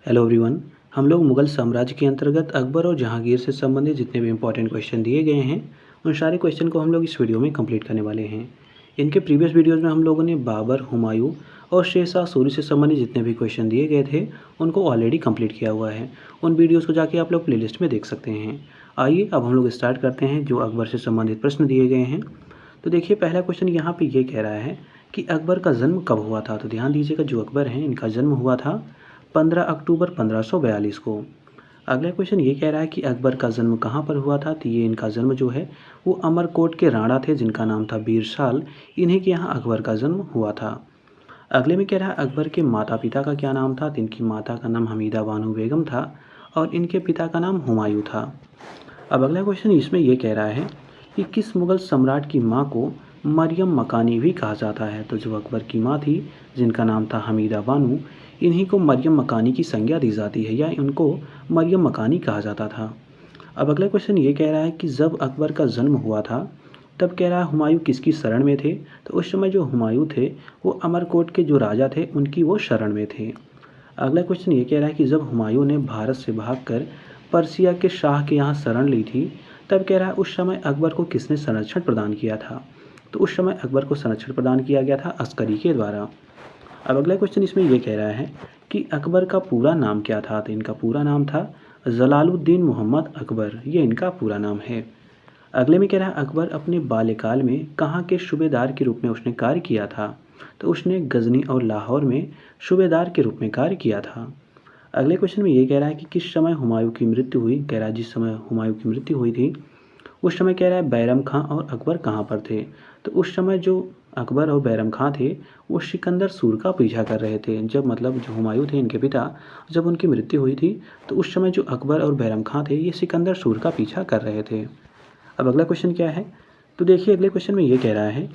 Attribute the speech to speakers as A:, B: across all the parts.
A: Hello everyone. हम लोग मुगल साम्राज्य के अंतर्गत अकबर और जहांगीर से संबंधित जितने भी इंपॉर्टेंट क्वेश्चन दिए गए हैं उन सारे क्वेश्चन को हम लोग इस वीडियो में कंप्लीट करने वाले हैं। इनके प्रीवियस वीडियोस में हम लोगों ने बाबर, हुमायूं और शेरशाह सूरी से संबंधित जितने भी क्वेश्चन दिए गए थे उनको ऑलरेडी कंप्लीट किया हुआ है। उन वीडियोज़ को जाके आप लोग प्लेलिस्ट में देख सकते हैं। आइए अब हम लोग स्टार्ट करते हैं जो अकबर से संबंधित प्रश्न दिए गए हैं। तो देखिए, पहला क्वेश्चन यहाँ पे ये कह रहा है कि अकबर का जन्म कब हुआ था। तो ध्यान दीजिएगा, जो अकबर हैं इनका जन्म हुआ था 15 अक्टूबर 1542 को। अगला क्वेश्चन ये कह रहा है कि अकबर का जन्म कहाँ पर हुआ था। तो ये इनका जन्म जो है वो अमरकोट के राणा थे जिनका नाम था बीरसाल, इन्हीं के यहाँ अकबर का जन्म हुआ था। अगले में कह रहा है अकबर के माता पिता का क्या नाम था। तो इनकी माता का नाम हमीदा बानो बेगम था और इनके पिता का नाम हुमायूं था। अब अगला क्वेश्चन इसमें यह कह रहा है कि किस मुगल सम्राट की माँ को मरियम मकानी भी कहा जाता है। तो जो अकबर की माँ थी जिनका नाम था हमीदा बानो, इन्हीं को मरियम मकानी की संज्ञा दी जाती है या इनको मरियम मकानी कहा जाता था। अब अगला क्वेश्चन ये कह रहा है कि जब अकबर का जन्म हुआ था तब कह रहा है हुमायूं किसकी शरण में थे। तो उस समय जो हुमायूं थे वो अमरकोट के जो राजा थे उनकी वो शरण में थे। अगला क्वेश्चन ये कह रहा है कि जब हुमायूं ने भारत से भागकर पर्सिया के शाह के यहाँ शरण ली थी तब कह रहा है उस समय अकबर को किसने संरक्षण प्रदान किया था। तो उस समय अकबर को संरक्षण प्रदान किया गया था अस्करी के द्वारा। अब अगला क्वेश्चन इसमें यह कह रहा है कि अकबर का पूरा नाम क्या था। तो इनका पूरा नाम था जलालुद्दीन मोहम्मद अकबर, ये इनका पूरा नाम है। अगले में कह रहा है अकबर अपने बाल्यकाल में कहाँ के सूबेदार के रूप में उसने कार्य किया था। तो उसने गजनी और लाहौर में सूबेदार के रूप में कार्य किया था। अगले क्वेश्चन में ये कह रहा है कि किस समय हुमायूं की मृत्यु हुई। कह रहा है जिस समय हुमायूं की मृत्यु हुई थी उस समय कह रहा है बैरम खां और अकबर कहाँ पर थे। तो उस समय जो अकबर और बैरम खां थे वो सिकंदर सूर का पीछा कर रहे थे। जब मतलब जो हुमायूं थे इनके पिता, जब उनकी मृत्यु हुई थी तो उस समय जो अकबर और बैरम खां थे ये सिकंदर सूर का पीछा कर रहे थे। अब अगला क्वेश्चन क्या है। तो देखिए, अगले क्वेश्चन में ये कह रहा है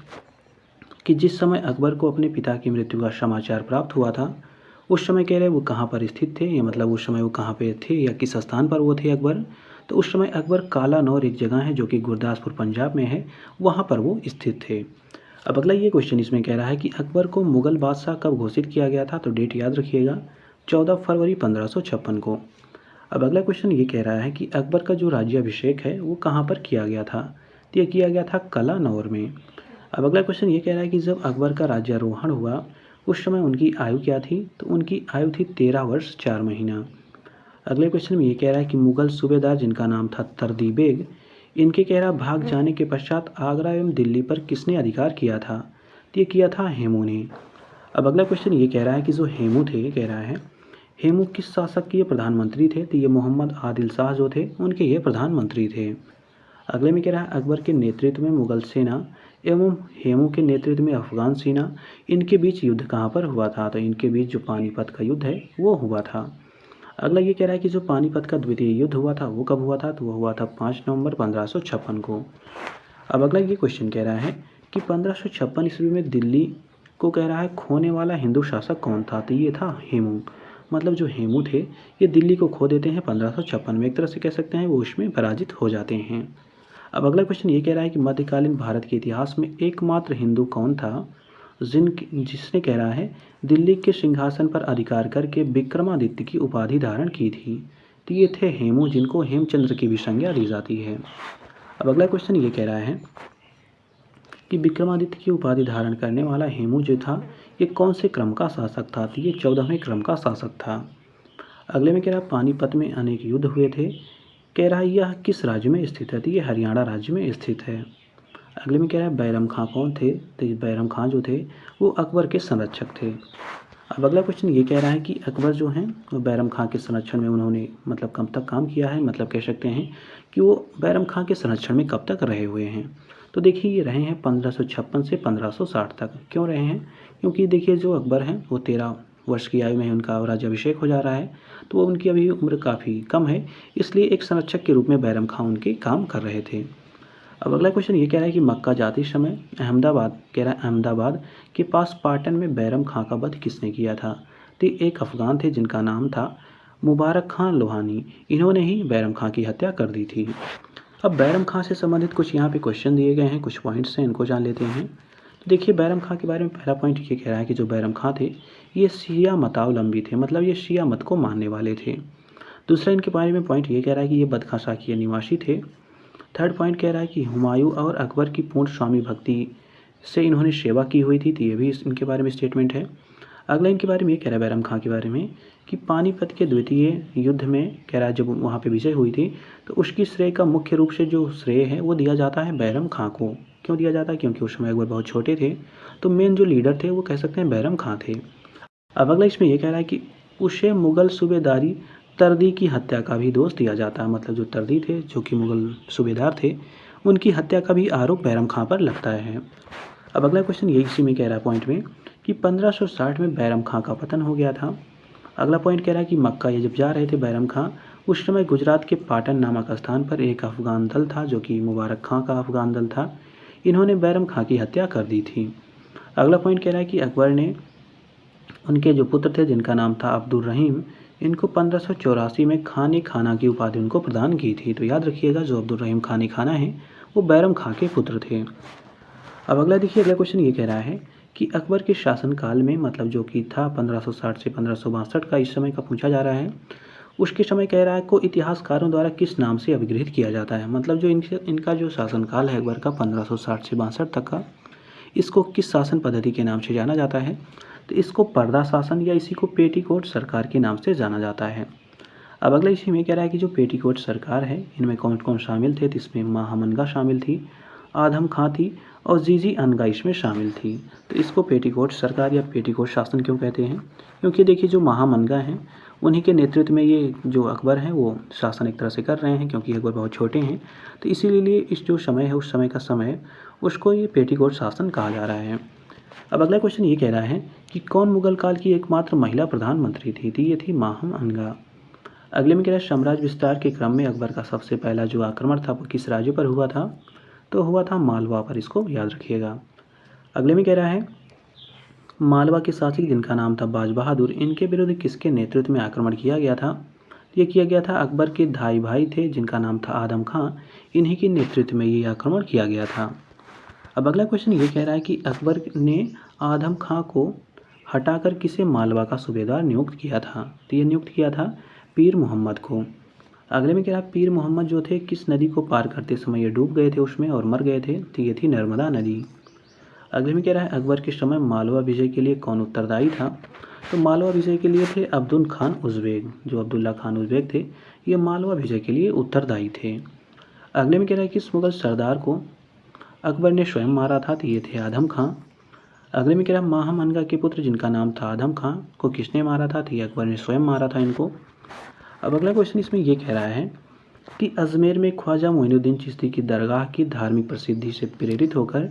A: कि जिस समय अकबर को अपने पिता की मृत्यु का समाचार प्राप्त हुआ था उस समय कह रहे वो कहाँ पर स्थित थे, या मतलब उस समय वो कहाँ पे थे या किस स्थान पर वो थे अकबर। तो उस समय अकबर कालानौर एक जगह है जो कि गुरदासपुर पंजाब में है, वहाँ पर वो स्थित थे। अब अगला ये क्वेश्चन इसमें कह रहा है कि अकबर को मुगल बादशाह कब घोषित किया गया था। तो डेट याद रखिएगा, 14 फरवरी 1556 को। अब अगला क्वेश्चन ये कह रहा है कि अकबर का जो राज्याभिषेक है वो कहाँ पर किया गया था। तो ये किया गया था कलानौर में। अब अगला क्वेश्चन ये कह रहा है कि जब अकबर का राज्यारोहण हुआ उस समय उनकी आयु क्या थी। तो उनकी आयु थी 13 वर्ष 4 महीना। अगले क्वेश्चन में ये कह रहा है कि मुगल सूबेदार जिनका नाम था तरदी बेग, इनके कह रहा भाग जाने के पश्चात आगरा एवं दिल्ली पर किसने अधिकार किया था। तो ये किया था हेमू ने। अब अगला क्वेश्चन ये कह रहा है कि जो हेमू थे, कह रहा है हेमू किस शासक के ये प्रधानमंत्री थे। तो ये मोहम्मद आदिल शाह जो थे उनके ये प्रधानमंत्री थे। अगले में कह रहा है अकबर के नेतृत्व में मुगल सेना एवं हेमू के नेतृत्व में अफगान सेना, इनके बीच युद्ध कहाँ पर हुआ था। तो इनके बीच जो पानीपत का युद्ध है वो हुआ था। अगला ये कह रहा है कि जो पानीपत का द्वितीय युद्ध हुआ था वो कब हुआ था। तो वो हुआ था 5 नवंबर 1556 को। अब अगला ये क्वेश्चन कह रहा है कि 1556 ईस्वी में दिल्ली को कह रहा है खोने वाला हिंदू शासक कौन था। तो ये था हेमू। मतलब जो हेमू थे ये दिल्ली को खो देते हैं 1556 में, एक तरह से कह सकते हैं वो उसमें पराजित हो जाते हैं। अब अगला क्वेश्चन ये कह रहा है कि मध्यकालीन भारत के इतिहास में एकमात्र हिंदू कौन था जिसने कह रहा है दिल्ली के सिंहासन पर अधिकार करके विक्रमादित्य की उपाधि धारण की थी। तो ये थे हेमू, जिनको हेमचंद्र की भी संज्ञा दी जाती है। अब अगला क्वेश्चन ये कह रहा है कि विक्रमादित्य की उपाधि धारण करने वाला हेमू जो था ये कौन से क्रम का शासक था। तो ये 14वें क्रम का शासक था। अगले में कह रहा है पानीपत में अनेक युद्ध हुए थे, कह रहा है यह किस राज्य में स्थित है। तो ये हरियाणा राज्य में स्थित है। अगले में कह रहा है बैरम खां कौन थे। तो ये बैरम खां जो थे वो अकबर के संरक्षक थे। अब अगला क्वेश्चन ये कह रहा है कि अकबर जो हैं वो बैरम खां के संरक्षण में उन्होंने मतलब कब तक काम किया है, मतलब कह सकते हैं कि वो बैरम खां के संरक्षण में कब तक रहे हुए हैं। तो देखिए ये रहे हैं 1556 से 1560 तक। क्यों रहे हैं, क्योंकि देखिए जो अकबर हैं वो 13 वर्ष की आयु में उनका राज्याभिषेक हो जा रहा है, तो वो उनकी अभी उम्र काफ़ी कम है, इसलिए एक संरक्षक के रूप में बैरम खां उनके काम कर रहे थे। अब अगला क्वेश्चन ये कह रहा है कि मक्का जाते समय अहमदाबाद, कह रहा है अहमदाबाद के पास पाटन में बैरम खां का वध किसने किया था। तो एक अफगान थे जिनका नाम था मुबारक खां लोहानी, इन्होंने ही बैरम खां की हत्या कर दी थी। अब बैरम खां से संबंधित कुछ यहाँ पे क्वेश्चन दिए गए हैं, कुछ पॉइंट्स हैं, इनको जान लेते हैं। तो देखिए बैरम खां के बारे में पहला पॉइंट ये कह रहा है कि जो बैरम खां थे ये शिया मतावलंबी थे, मतलब ये शिया मत को मानने वाले थे। दूसरा इनके बारे में पॉइंट ये कह रहा है कि ये बदखां साकिया निवासी थे। थर्ड पॉइंट कह रहा है कि हुमायूं और अकबर की पूर्ण स्वामी भक्ति से इन्होंने सेवा की हुई थी, तो ये भी इनके बारे में स्टेटमेंट है। अगला इनके बारे में ये कह रहा है बैरम खां के बारे में कि पानीपत के द्वितीय युद्ध में कह रहा है जब वहाँ पे विजय हुई थी तो उसकी श्रेय का मुख्य रूप से जो श्रेय है वो दिया जाता है बैरम खां को। क्यों दिया जाता है? क्योंकि उस समय अकबर बहुत छोटे थे, तो मेन जो लीडर थे वो कह सकते हैं बैरम खां थे। अब अगला इसमें ये कह रहा है कि उसे मुगल सूबेदारी तर्दी की हत्या का भी दोष दिया जाता है, मतलब जो तर्दी थे जो कि मुगल सूबेदार थे उनकी हत्या का भी आरोप बैरम खां पर लगता है। अब अगला क्वेश्चन ये इसी में कह रहा है पॉइंट में कि 1560 में बैरम खां का पतन हो गया था। अगला पॉइंट कह रहा है कि मक्का ये जब जा रहे थे बैरम खां उस समय गुजरात के पाटन नामक स्थान पर एक अफगान दल था जो कि मुबारक खां का अफगान दल था। इन्होंने बैरम खां की हत्या कर दी थी। अगला पॉइंट कह रहा है कि अकबर ने उनके जो पुत्र थे जिनका नाम था अब्दुल रहीम, इनको 1584 में खान ए खाना की उपाधि उनको प्रदान की थी। तो याद रखिएगा जो अब्दुल रहीम खान ए खाना है वो बैरम खां के पुत्र थे। अब अगला देखिए, अगला क्वेश्चन ये कह रहा है कि अकबर के शासनकाल में, मतलब जो कि था 1560 से 1562 का, इस समय का पूछा जा रहा है। उसके समय कह रहा है को इतिहासकारों द्वारा किस नाम से अभिहित किया जाता है, मतलब जो इनका जो शासनकाल है अकबर का 1560 से 62 तक का, इसको किस शासन पद्धति के नाम से जाना जाता है? तो इसको पर्दा शासन या इसी को पेटीकोट सरकार के नाम से जाना जाता है। अब अगला इसी में कह रहा है कि जो पेटीकोट सरकार है इनमें कौन कौन शामिल थे? तो इसमें महामनगा शामिल थी, आदम खां थी और जीजी अनगा इसमें शामिल थी। तो इसको पेटीकोट सरकार या पेटीकोट शासन क्यों कहते हैं? क्योंकि देखिए जो महामनगा हैं उन्हीं के नेतृत्व में ये जो अकबर हैं वो शासन एक तरह से कर रहे हैं, क्योंकि अकबर बहुत छोटे हैं, तो इसीलिए इस जो समय है उस समय का समय उसको ये पेटीकोट शासन कहा जा रहा है। अब अगला क्वेश्चन ये कह रहा है कि कौन मुगल काल की एकमात्र महिला प्रधानमंत्री थी? तो ये थी माहम अनगा। अगले में कह रहा है साम्राज्य विस्तार के क्रम में अकबर का सबसे पहला जो आक्रमण था वो किस राज्य पर हुआ था? तो हुआ था मालवा पर, इसको याद रखिएगा। अगले में कह रहा है मालवा के शासक जिनका नाम था बाज बहादुर, इनके विरुद्ध किसके नेतृत्व में आक्रमण किया गया था? ये किया गया था अकबर के धाई भाई थे जिनका नाम था आदम खां, इन्हीं के नेतृत्व में ये आक्रमण किया गया था। अब अगला क्वेश्चन ये कह रहा है कि अकबर ने आदम खां को हटाकर किसे मालवा का सूबेदार नियुक्त किया था? तो ये नियुक्त किया था पीर मोहम्मद को। अगले में कह रहा है पीर मोहम्मद जो थे किस नदी को पार करते समय ये डूब गए थे उसमें और मर गए थे? तो ये थी नर्मदा नदी। अगले में कह रहा है अकबर के समय मालवा विजय के लिए कौन उत्तरदायी था? तो मालवा विजय के लिए थे अब्दुल खान उज़्बेक, जो अब्दुल्ला खान उज़्बेक थे ये मालवा विजय के लिए उत्तरदायी थे। अगले में कह रहा है किस मुगल सरदार को अकबर ने स्वयं मारा था? तो ये थे आदम खां। अगले में कह रहा है माहम अनगा के पुत्र जिनका नाम था आदम खां को किसने मारा था? तो ये अकबर ने स्वयं मारा था इनको। अब अगला क्वेश्चन इसमें ये कह रहा है कि अजमेर में ख्वाजा मोइनुद्दीन चिश्ती की दरगाह की धार्मिक प्रसिद्धि से प्रेरित होकर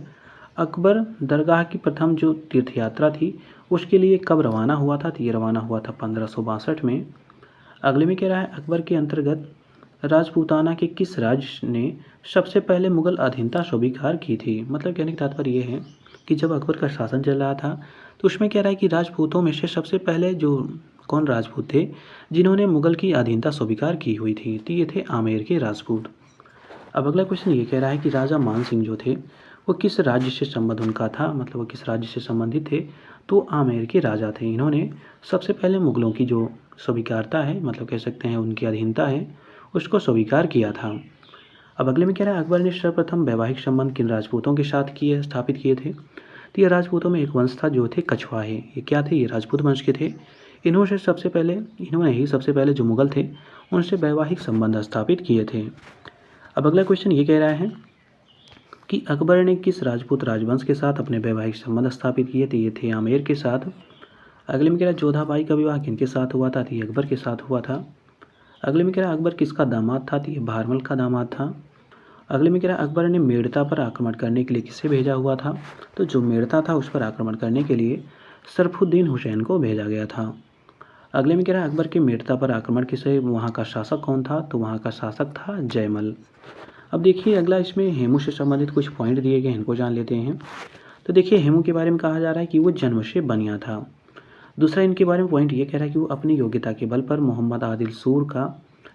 A: अकबर दरगाह की प्रथम जो तीर्थ यात्रा थी उसके लिए कब रवाना हुआ था? तो ये रवाना हुआ था 1562 में। अगले में कह रहा है अकबर के अंतर्गत राजपूताना के किस राज्य ने सबसे पहले मुगल अधीनता स्वीकार की थी? मतलब कहने का तात्पर्य ये है कि जब अकबर का शासन चल रहा था तो उसमें कह रहा है कि राजपूतों में से सबसे पहले जो कौन राजपूत थे जिन्होंने मुगल की अधीनता स्वीकार की हुई थी? तो ये थे आमेर के राजपूत। अब अगला क्वेश्चन ये कह रहा है कि राजा मान सिंह जो थे वो किस राज्य से संबंध उनका था, मतलब वो किस राज्य से संबंधित थे? तो आमेर के राजा थे। इन्होंने सबसे पहले मुगलों की जो स्वीकारता है, मतलब कह सकते हैं उनकी अधीनता है, उसको स्वीकार किया था। अब अगले में कह रहा है अकबर ने सर्वप्रथम वैवाहिक संबंध किन राजपूतों के साथ स्थापित किए थे? तो ये राजपूतों में एक वंश था जो थे कछवाहे। ये क्या थे? ये राजपूत वंश के थे। इन्होंने ही सबसे पहले जो मुगल थे उनसे वैवाहिक संबंध स्थापित किए थे। अब अगला क्वेश्चन ये कह रहा है कि अकबर ने किस राजपूत राजवंश के साथ अपने वैवाहिक संबंध स्थापित किए? तो ये थे आमेर के साथ। अगले में कह रहा है जोधाबाई का विवाह किनके साथ हुआ था? तो ये अकबर के साथ हुआ था। अगले में कह रहा है अकबर किसका दामाद था? तो ये भारमल का दामाद था। अगले में कह रहा है अकबर ने मेड़ता पर आक्रमण करने के लिए किसे भेजा हुआ था? तो जो मेड़ता था उस पर आक्रमण करने के लिए सरफुद्दीन हुसैन को भेजा गया था। अगले में कह रहा है अकबर के मेड़ता पर आक्रमण किसे, वहाँ का शासक कौन था? तो वहाँ का शासक था जयमल। अब देखिए अगला इसमें हेमू से संबंधित कुछ पॉइंट दिए गए हैं, इनको जान लेते हैं। तो देखिए हेमू के बारे में कहा जा रहा है कि वो जन्म से बनिया था। दूसरा इनके बारे में पॉइंट ये कह रहा है कि वो अपनी योग्यता के बल पर मोहम्मद आदिल सूर का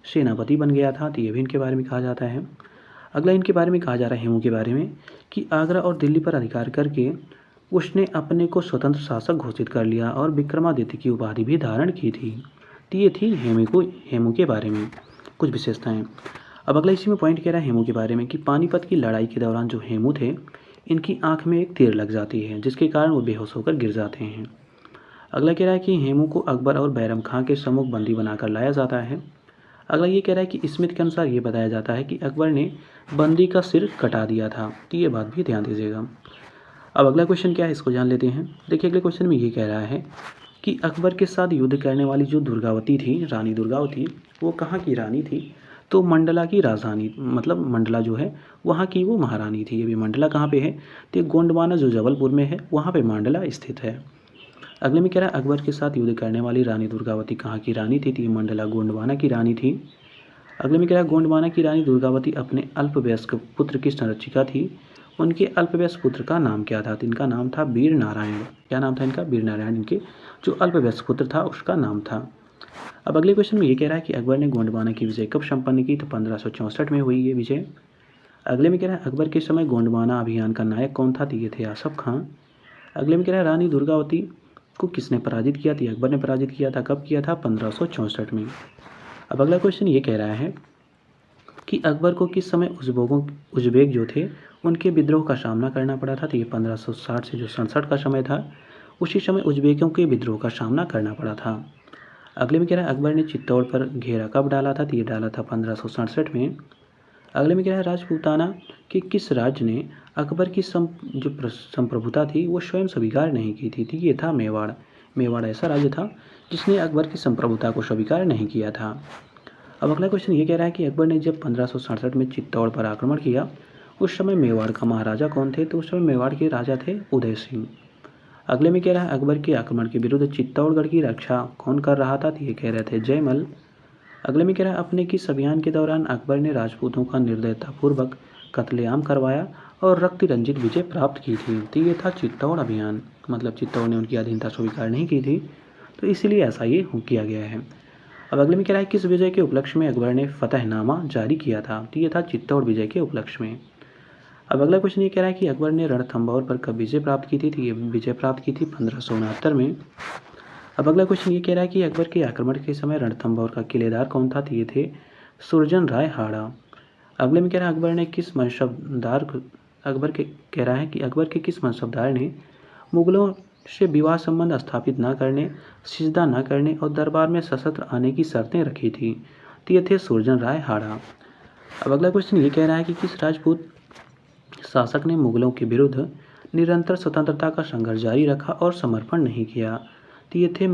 A: सेनापति बन गया था। तो ये भी इनके बारे में कहा जाता है। अगला इनके बारे में कहा जा रहा है हेमू के बारे में कि आगरा और दिल्ली पर अधिकार करके उसने अपने को स्वतंत्र शासक घोषित कर लिया और विक्रमादित्य की उपाधि भी धारण की थी। तो ये थी हेमू के बारे में कुछ विशेषताएं। अब अगला इसी में पॉइंट कह रहा है हेमू के बारे में कि पानीपत की लड़ाई के दौरान जो हेमू थे, इनकी आंख में एक तीर लग जाती है, जिसके कारण वो बेहोश होकर गिर जाते हैं। अगला कह रहा है कि हेमू को अकबर और बैरम खां के सम्मुख बंदी बनाकर लाया जाता है। अगला ये कह रहा है कि स्मिथ के अनुसार ये बताया जाता है कि अकबर ने बंदी का सिर कटा दिया था। तो ये बात भी ध्यान दीजिएगा। अब अगला क्वेश्चन क्या है, इसको जान लेते हैं। देखिए अगले क्वेश्चन में ये कह रहा है कि अकबर के साथ युद्ध करने वाली जो दुर्गावती थी, रानी दुर्गावती, वो कहाँ की रानी थी? तो मंडला की राजधानी, मतलब मंडला जो है वहाँ की वो महारानी थी। अभी मंडला कहाँ पे है? तो गोंडवाना जो जबलपुर में है, वहाँ पे मंडला स्थित है। अगले में कह रहा है अकबर के साथ युद्ध करने वाली रानी दुर्गावती कहाँ की रानी थी? तो ये मंडला गोंडवाना की रानी थी। अगले में कह रहा है गोंडवाना की रानी दुर्गावती अपने अल्पवयस्क पुत्र की संरक्षिका थी। उनके अल्पवयस्क पुत्र का नाम क्या था? तो इनका नाम था वीर नारायण। क्या नाम था इनका? वीर नारायण इनके जो अल्पवयस्क पुत्र था उसका नाम था। अब अगले क्वेश्चन में ये कह रहा है कि अकबर ने गोंडवाना की विजय कब संपन्न की? तो 1564 में हुई ये विजय। अगले में कह रहा है अकबर के समय गोंडवाना अभियान का नायक कौन था? तो ये थे आसफ खां। अगले में कह रहा है रानी दुर्गावती को किसने पराजित किया? तो अकबर ने पराजित किया था। कब किया था? 1564 में। अब अगला क्वेश्चन ये कह रहा है कि अकबर को किस समय उज़्बेक जो थे उनके विद्रोह का सामना करना पड़ा था? तो ये 1560 से जो 67 का समय था, उसी समय उज़्बेकों के विद्रोह का सामना करना पड़ा था। अगले में कह रहा है अकबर ने चित्तौड़ पर घेरा कब डाला था? तो ये डाला था 1567 में। अगले में कह रहा है राजपूताना के किस राज्य ने अकबर की जो संप्रभुता थी वो स्वयं स्वीकार नहीं की थी? तो ये था मेवाड़। मेवाड़ ऐसा राज्य था जिसने अकबर की संप्रभुता को स्वीकार नहीं किया था। अब अगला क्वेश्चन ये कह रहा है कि अकबर ने जब 1567 में चित्तौड़ पर आक्रमण किया, उस समय मेवाड़ का महाराजा कौन थे? तो उस समय मेवाड़ के राजा थे उदय सिंह। अगले में कह रहा है अकबर के आक्रमण के विरुद्ध चित्तौड़गढ़ की रक्षा कौन कर रहा था? तो ये कह रहे थे जयमल। अगले में कह रहा है अपने किस अभियान के दौरान अकबर ने राजपूतों का निर्दयतापूर्वक कत्लेआम करवाया और रक्त रंजित विजय प्राप्त की थी? तो ये था चित्तौड़ अभियान, मतलब चित्तौड़ ने उनकी अधीनता स्वीकार नहीं की थी, तो इसीलिए ऐसा ये किया गया है। अब अगले में कह रहा है किस विजय के उपलक्ष्य में अकबर ने फतहनामा जारी किया था? तो ये था चित्तौड़ विजय के उपलक्ष्य में। अब अगला क्वेश्चन ये कह रहा है कि अकबर ने रणथंभौर पर कब विजय प्राप्त की थी? तो ये विजय प्राप्त की थी 1569 में। अब अगला क्वेश्चन ये कह रहा है कि अकबर के आक्रमण के समय रणथंभौर का किलेदार कौन था? तो ये थे सुरजन राय हाड़ा। अगले में कह रहा है अकबर के किस मनसबदार ने मुगलों से विवाह संबंध स्थापित न करने, सिजदा न करने और दरबार में सशस्त्र आने की शर्तें रखी थी? तो ये थे सुरजन राय हाड़ा। अब अगला क्वेश्चन ये कह रहा है कि किस राजपूत शासक ने मुगलों के विरुद्ध निरंतर स्वतंत्रता का संघर्ष जारी रखा और समर्पण नहीं किया? तो ये थे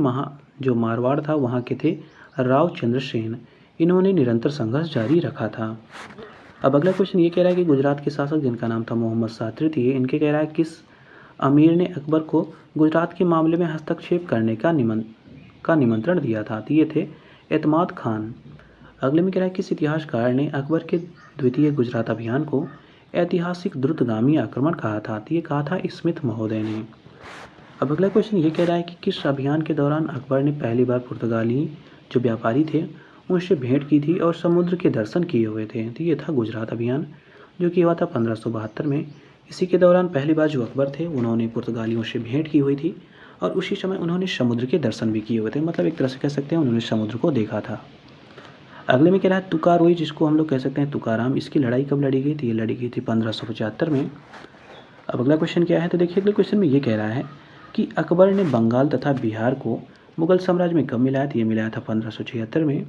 A: जो मारवाड़ था वहाँ के थे राव चंद्रसेन। इन्होंने निरंतर संघर्ष जारी रखा था। अब अगला क्वेश्चन ये कह रहा है कि गुजरात के शासक जिनका नाम था मोहम्मद शाह तृतीय, इनके कह रहा है किस अमीर ने अकबर को गुजरात के मामले में हस्तक्षेप करने का निमंत्रण दिया था? तो ये थे एतमाद खान। अगले में कह रहा है किस इतिहासकार ने अकबर के द्वितीय गुजरात अभियान को ऐतिहासिक द्रुतगामी आक्रमण कहा था? तो ये कहा था स्मिथ महोदय ने। अब अगला क्वेश्चन ये कह रहा है कि किस अभियान के दौरान अकबर ने पहली बार पुर्तगाली जो व्यापारी थे उनसे भेंट की थी और समुद्र के दर्शन किए हुए थे? तो ये था गुजरात अभियान, जो कि हुआ था 1572 में। इसी के दौरान पहली बार जो अकबर थे उन्होंने पुर्तगालियों से भेंट की हुई थी और उसी समय उन्होंने समुद्र के दर्शन भी किए हुए थे, मतलब एक तरह से कह सकते हैं उन्होंने समुद्र को देखा था। अगले में कह रहा है तुकारोई, जिसको हम लोग कह सकते हैं तुकाराम, इसकी लड़ाई कब लड़ी गई थी? ये लड़ी गई थी 1575 में। अब अगला क्वेश्चन क्या है? तो देखिए अगले क्वेश्चन में ये कह रहा है कि अकबर ने बंगाल तथा बिहार को मुगल साम्राज्य में कब मिलाया? तो ये मिलाया था 1576 में।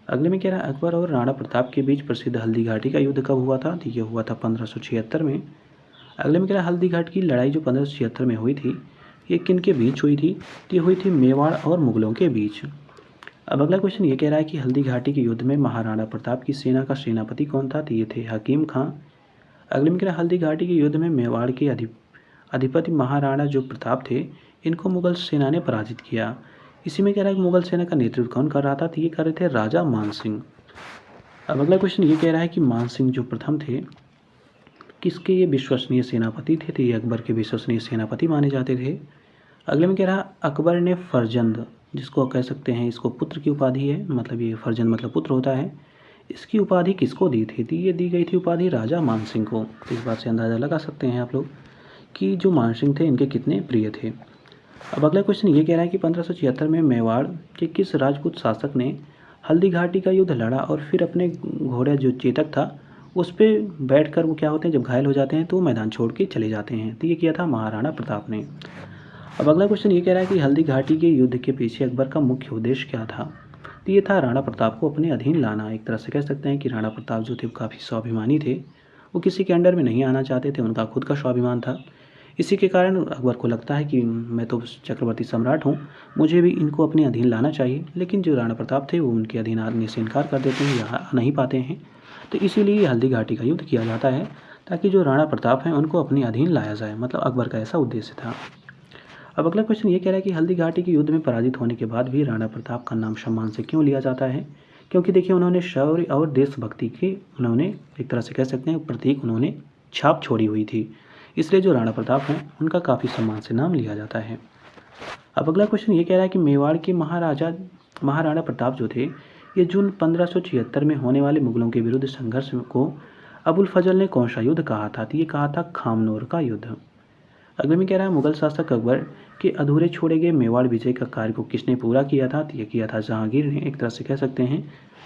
A: अगले में कह रहा है अकबर और राणा प्रताप के बीच प्रसिद्ध हल्दी घाटी का युद्ध कब हुआ था? तो ये हुआ था 1576 में। अगले में कह रहा है हल्दी घाटी की लड़ाई जो 1576 में हुई थी, ये किन के बीच हुई थी? तो ये हुई थी मेवाड़ और मुगलों के बीच। अब अगला क्वेश्चन ये कह रहा है कि हल्दी घाटी के युद्ध में महाराणा प्रताप की सेना का सेनापति कौन था? तो ये थे हकीम खां। अगले में कह रहा है हल्दी घाटी के युद्ध में मेवाड़ के अधिपति महाराणा जो प्रताप थे, इनको मुगल सेना ने पराजित किया। इसी में कह रहा है कि मुगल सेना का नेतृत्व कौन कर रहा था? तो ये कर रहे थे राजा मान सिंह। अब अगला क्वेश्चन ये कह रहा है कि मान सिंह जो प्रथम थे, किसके ये विश्वसनीय सेनापति थे? तो ये अकबर के विश्वसनीय सेनापति माने जाते थे। अगले में कह रहा अकबर ने फरजंद, जिसको कह सकते हैं इसको पुत्र की उपाधि है, मतलब ये फरजंद मतलब पुत्र होता है, इसकी उपाधि किसको दी थी? तो ये दी गई थी उपाधि राजा मान सिंह को। तो इस बात से अंदाज़ा लगा सकते हैं आप लोग कि जो मानसिंह थे इनके कितने प्रिय थे। अब अगला क्वेश्चन ये कह रहा है कि 1576 में मेवाड़ के किस राजपूत शासक ने हल्दी घाटी का युद्ध लड़ा और फिर अपने घोड़े जो चेतक था उस पे बैठकर वो क्या होते हैं, जब घायल हो जाते हैं तो मैदान छोड़ के चले जाते हैं। तो ये किया था महाराणा प्रताप ने। अब अगला क्वेश्चन ये कह रहा है कि हल्दी घाटी के युद्ध के पीछे अकबर का मुख्य उद्देश्य क्या था। तो ये था राणा प्रताप को अपने अधीन लाना। एक तरह से कह सकते हैं कि राणा प्रताप जो थे काफ़ी स्वाभिमानी थे, वो किसी के अंडर में नहीं आना चाहते थे, उनका खुद का स्वाभिमान था। इसी के कारण अकबर को लगता है कि मैं तो चक्रवर्ती सम्राट हूँ, मुझे भी इनको अपने अधीन लाना चाहिए। लेकिन जो राणा प्रताप थे वो उनके अधीन आने से इनकार कर देते हैं, यहाँ आ नहीं पाते हैं। तो इसीलिए हल्दी घाटी का युद्ध किया जाता है ताकि जो राणा प्रताप हैं उनको अपने अधीन लाया जाए, मतलब अकबर का ऐसा उद्देश्य था। अब अगला क्वेश्चन ये कह रहा है कि हल्दी घाटी के युद्ध में पराजित होने के बाद भी राणा प्रताप का नाम सम्मान से क्यों लिया जाता है। क्योंकि देखिए उन्होंने शौर्य और देशभक्ति की उन्होंने एक तरह से कह सकते हैं प्रतीक उन्होंने छाप छोड़ी हुई थी, इसलिए जो राणा प्रताप हैं उनका काफ़ी सम्मान से नाम लिया जाता है। अब अगला क्वेश्चन ये कह रहा है कि मेवाड़ के महाराणा प्रताप जो थे ये जून 1576 में होने वाले मुगलों के विरुद्ध संघर्ष को अबुल फजल ने कौन सा युद्ध कहा था। तो ये कहा था खामनोर का युद्ध। अगले में कह रहा है मुगल शासक अकबर के अधूरे छोड़े गए मेवाड़ विजय का कार्य को किसने पूरा किया था। तो ये किया था जहांगीर ने। एक तरह से कह सकते हैं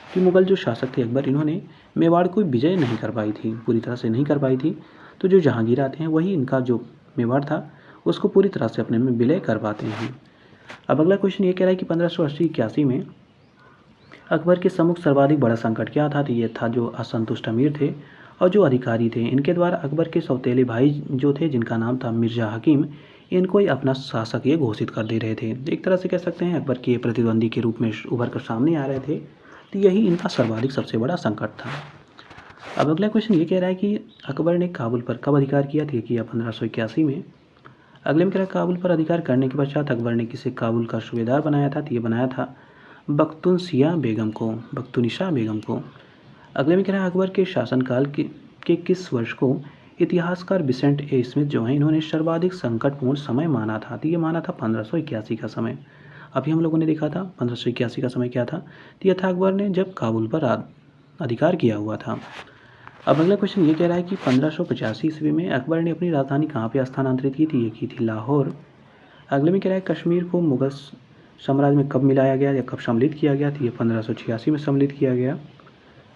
A: कि मुगल जो शासक थे अकबर, इन्होंने मेवाड़ को विजय नहीं कर पाई थी, पूरी तरह से नहीं कर पाई थी। तो जो जहांगीर आते हैं वही इनका जो मेवाड़ था उसको पूरी तरह से अपने में विलय कर पाते हैं। अब अगला क्वेश्चन ये कह रहा है कि 1580-81 में अकबर के सम्मुख सर्वाधिक बड़ा संकट क्या था। तो ये था जो असंतुष्ट अमीर थे और जो अधिकारी थे, इनके द्वारा अकबर के सौतेले भाई जो थे जिनका नाम था मिर्जा हकीम, इनको ही अपना शासक ये घोषित कर दे रहे थे। एक तरह से कह सकते हैं अकबर के प्रतिद्वंदी के रूप में उभर कर सामने आ रहे थे। तो यही इनका सर्वाधिक सबसे बड़ा संकट था। अब अगला क्वेश्चन ये कह रहा है कि अकबर ने काबुल पर कब अधिकार किया। तो ये किया 1581 में। अगले में कह रहा है काबुल पर अधिकार करने के पश्चात अकबर ने किसे काबुल का सूबेदार बनाया था। तो ये बनाया था बख्तुनशाह बेगम को। अगले में कह रहा है अकबर के शासनकाल के किस वर्ष को इतिहासकार बिसेंट ए स्मिथ जो हैं इन्होंने सर्वाधिक संकटपूर्ण समय माना था। तो ये माना था 1581 का समय। अभी हम लोगों ने देखा था 1581 का समय क्या था। तो यह था अकबर ने जब काबुल पर अधिकार किया हुआ था। अब अगला क्वेश्चन ये कह रहा है कि 1585 ईस्वी में अकबर ने अपनी राजधानी कहाँ पर स्थानांतरित की थी। ये की थी लाहौर। अगले में कह रहा है कश्मीर को मुगल साम्राज्य में कब मिलाया गया या कब सम्मिलित किया गया। तो ये 1586 में सम्मिलित किया गया।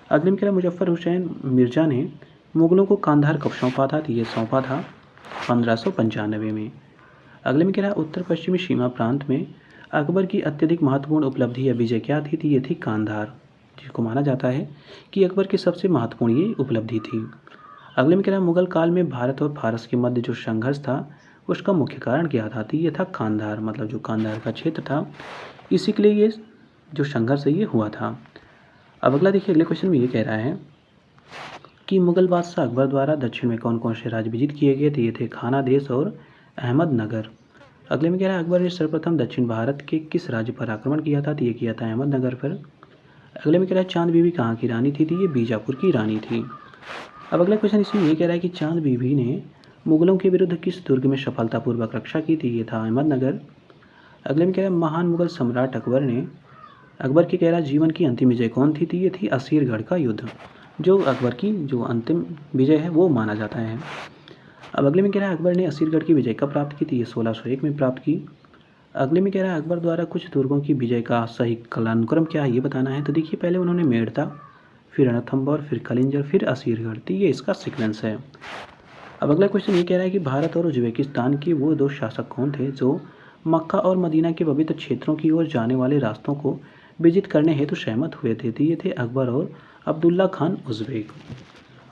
A: अगले में कह रहा है मुजफ्फर हुसैन मिर्जा ने मुगलों को कांधार कब सौंपा था। तो ये सौंपा था 1595 में। अगले में कह रहा है उत्तर पश्चिमी सीमा प्रांत में अकबर की अत्यधिक महत्वपूर्ण उपलब्धि या विजय क्या थी। तो ये थी कांधार, जिसको माना जाता है कि अकबर की सबसे महत्वपूर्ण ये उपलब्धि थी। अगले में कह रहा है मुगल काल में भारत और फारस के मध्य जो संघर्ष था उसका मुख्य कारण क्या था। तो ये था कांधार, मतलब जो कांधार का क्षेत्र था, इसी के लिए ये जो संघर्ष है ये हुआ था। अब अगला देखिए, अगले क्वेश्चन में ये कह रहा है कि मुगल बादशाह अकबर द्वारा दक्षिण में कौन कौन से राज्य विजित किए गए। तो ये थे खानादेश और अहमदनगर। अगले में कह रहा है अकबर ने सर्वप्रथम दक्षिण भारत के किस राज्य पर आक्रमण किया था। तो ये किया था अहमदनगर पर। अगले में कह रहा है चांद बीबी कहाँ की रानी थी। तो ये बीजापुर की रानी थी। अब अगला क्वेश्चन इसमें ये कह रहा है कि चांद बीबी ने मुगलों के विरुद्ध किस दुर्ग में सफलतापूर्वक रक्षा की थी। ये था अहमदनगर। अगले में कह रहा है महान मुगल सम्राट अकबर के कह रहा जीवन की अंतिम विजय कौन थी। तो ये थी असीरगढ़ का युद्ध, जो अकबर की जो अंतिम विजय है वो माना जाता है। अब अगले में कह रहा है अकबर ने असीरगढ़ की विजय कब प्राप्त की थी। ये 1601 में प्राप्त की। अगले में कह रहा है अकबर द्वारा कुछ दुर्गों की विजय का सही कालानुक्रम क्या है ये बताना है। तो देखिए पहले उन्होंने मेड़ता, फिर रणथंभौर, फिर कलिंजर, फिर असीरगढ़। तो ये इसका सीक्वेंस है। अब अगला क्वेश्चन ये कह रहा है कि भारत और उज्बेकिस्तान के वो दो शासक कौन थे जो मक्का और मदीना के पवित्र क्षेत्रों की ओर जाने वाले रास्तों को विजित करने हेतु सहमत हुए थे। तो ये थे अकबर और अब्दुल्ला खान उज़्बेक।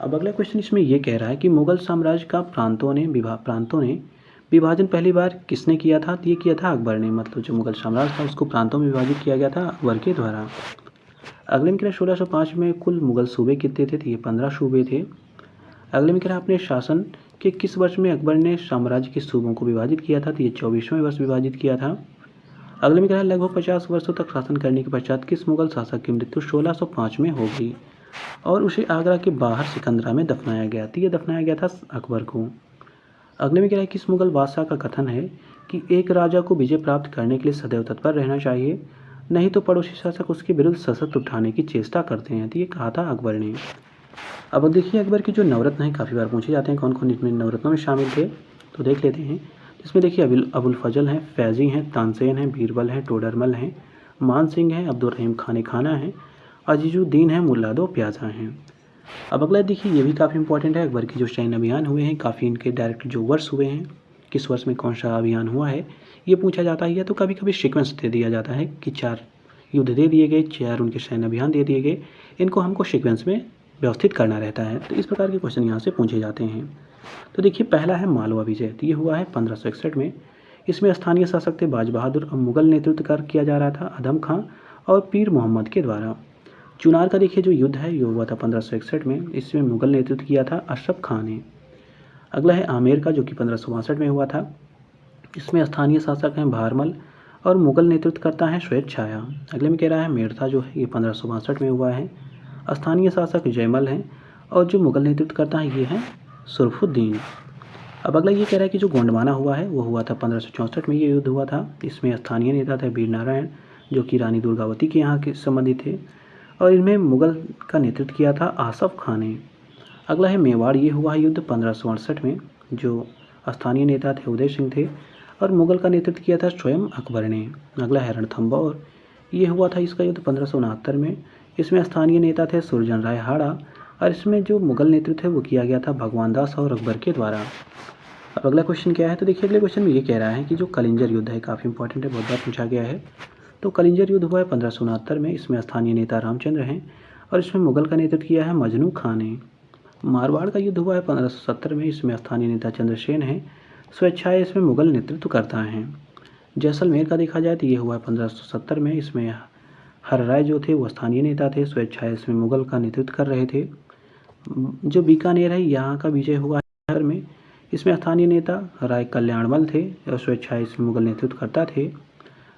A: अब अगला क्वेश्चन इसमें यह कह रहा है कि मुगल साम्राज्य का प्रांतों ने विभाजन पहली बार किसने किया था। तो ये किया था अकबर ने, मतलब जो मुगल साम्राज्य था उसको प्रांतों में विभाजित किया गया था अकबर के द्वारा। अगले में कह रहा है 1605 में कुल मुगल सूबे कितने थे। तो ये 15 सूबे थे। अगले में कह रहा है अपने शासन के किस वर्ष में अकबर ने साम्राज्य के सूबों को विभाजित किया था। तो ये 24वें वर्ष विभाजित किया था। अगले में कह रहा है लगभग 50 वर्षों तक शासन करने के पश्चात किस मुगल शासक की मृत्यु 1605 में हो गई और उसे आगरा के बाहर सिकंदरा में दफनाया गया। तो ये दफनाया गया था अकबर को। अगले में कह रहा है किस मुगल बादशाह का कथन है कि एक राजा को विजय प्राप्त करने के लिए सदैव तत्पर रहना चाहिए, नहीं तो पड़ोसी शासक उसके विरुद्ध सशस्त्र उठाने की चेष्टा करते हैं। तो ये कहा था अकबर ने। अब देखिए अकबर के जो नवरत्न हैं काफ़ी बार पूछे जाते हैं, कौन कौन इसमें नवरत्नों में शामिल थे। तो देख लेते हैं। इसमें देखिए अबुल फजल हैं, फैज़ी हैं, तानसेन हैं, बीरबल हैं, टोडरमल हैं, मान सिंह हैं, अब्दुल रहीम खान खाना हैं, अजीजुद्दीन हैं, मुल्ला दो प्याजा हैं। अब अगला देखिए ये भी काफ़ी इंपॉर्टेंट है। अकबर के जो सैन्य अभियान हुए हैं काफ़ी इनके डायरेक्ट जो वर्ष हुए हैं, किस वर्ष में कौन सा अभियान हुआ है ये पूछा जाता है। या तो कभी कभी सीक्वेंस दे दिया जाता है कि 4 युद्ध दे दिए गए, 4 उनके सैन्य अभियान दे दिए गए, इनको हमको सीक्वेंस में व्यवस्थित करना रहता है। तो इस प्रकार के क्वेश्चन यहाँ से पूछे जाते हैं। तो देखिए पहला है मालवा विजय, तो ये हुआ है 1561 में। इसमें स्थानीय शासक थे बाज बहादुर और मुगल नेतृत्व कर किया जा रहा था अदम खां और पीर मोहम्मद के द्वारा। चुनार का देखिए जो युद्ध है ये हुआ था 1561 में। इसमें मुगल नेतृत्व किया था अशरफ खान ने। अगला है आमेर का जो कि 1562 में हुआ था। इसमें स्थानीय शासक हैं भारमल और मुगल नेतृत्व करता है श्वेत छाया। अगले में कह रहा है मेड़ता जो है ये 1562 में हुआ है। स्थानीय शासक जयमल हैं और जो मुगल नेतृत्व करता है ये है सुरफुद्दीन। अब अगला ये कह रहा है कि जो गोंडवाना हुआ है वो हुआ था 1564 में ये युद्ध हुआ था। इसमें स्थानीय नेता थे वीर नारायण जो कि रानी दुर्गावती के यहाँ के संबंधित थे और इनमें मुगल का नेतृत्व किया था आसफ खान ने। अगला है मेवाड़, ये हुआ है युद्ध 1568 में। जो स्थानीय नेता थे उदय सिंह थे और मुगल का नेतृत्व किया था स्वयं अकबर ने। अगला है रणथंभौर, ये हुआ था इसका युद्ध 1569 में। इसमें स्थानीय नेता थे सुरजन राय हाड़ा और इसमें जो मुगल नेतृत्व है वो किया गया था भगवान दास और अकबर के द्वारा। अब अगला क्वेश्चन क्या है, तो देखिए अगले क्वेश्चन में ये कह रहा है कि जो कलिंजर युद्ध है काफ़ी इंपॉर्टेंट है, बहुत बार पूछा गया है। तो कलिंजर युद्ध हुआ है 1569 में। इसमें स्थानीय नेता रामचंद्र हैं और इसमें मुगल का नेतृत्व किया है मजनू खान ने। मारवाड़ का युद्ध हुआ है 1570 में। इसमें स्थानीय नेता चंद्रसेन हैं, स्वेच्छाएँ इसमें मुगल नेतृत्व करता है। जैसलमेर का देखा जाए तो ये हुआ है 1570 में। इसमें हर राय जो थे वो स्थानीय नेता थे, स्वेच्छाएँ इसमें मुगल का नेतृत्व कर रहे थे। जो बीकानेर है यहाँ का विजय हुआ है में। इसमें स्थानीय नेता राय कल्याणमल थे और स्वेच्छाएँ इसमें मुगल नेतृत्व करता थे।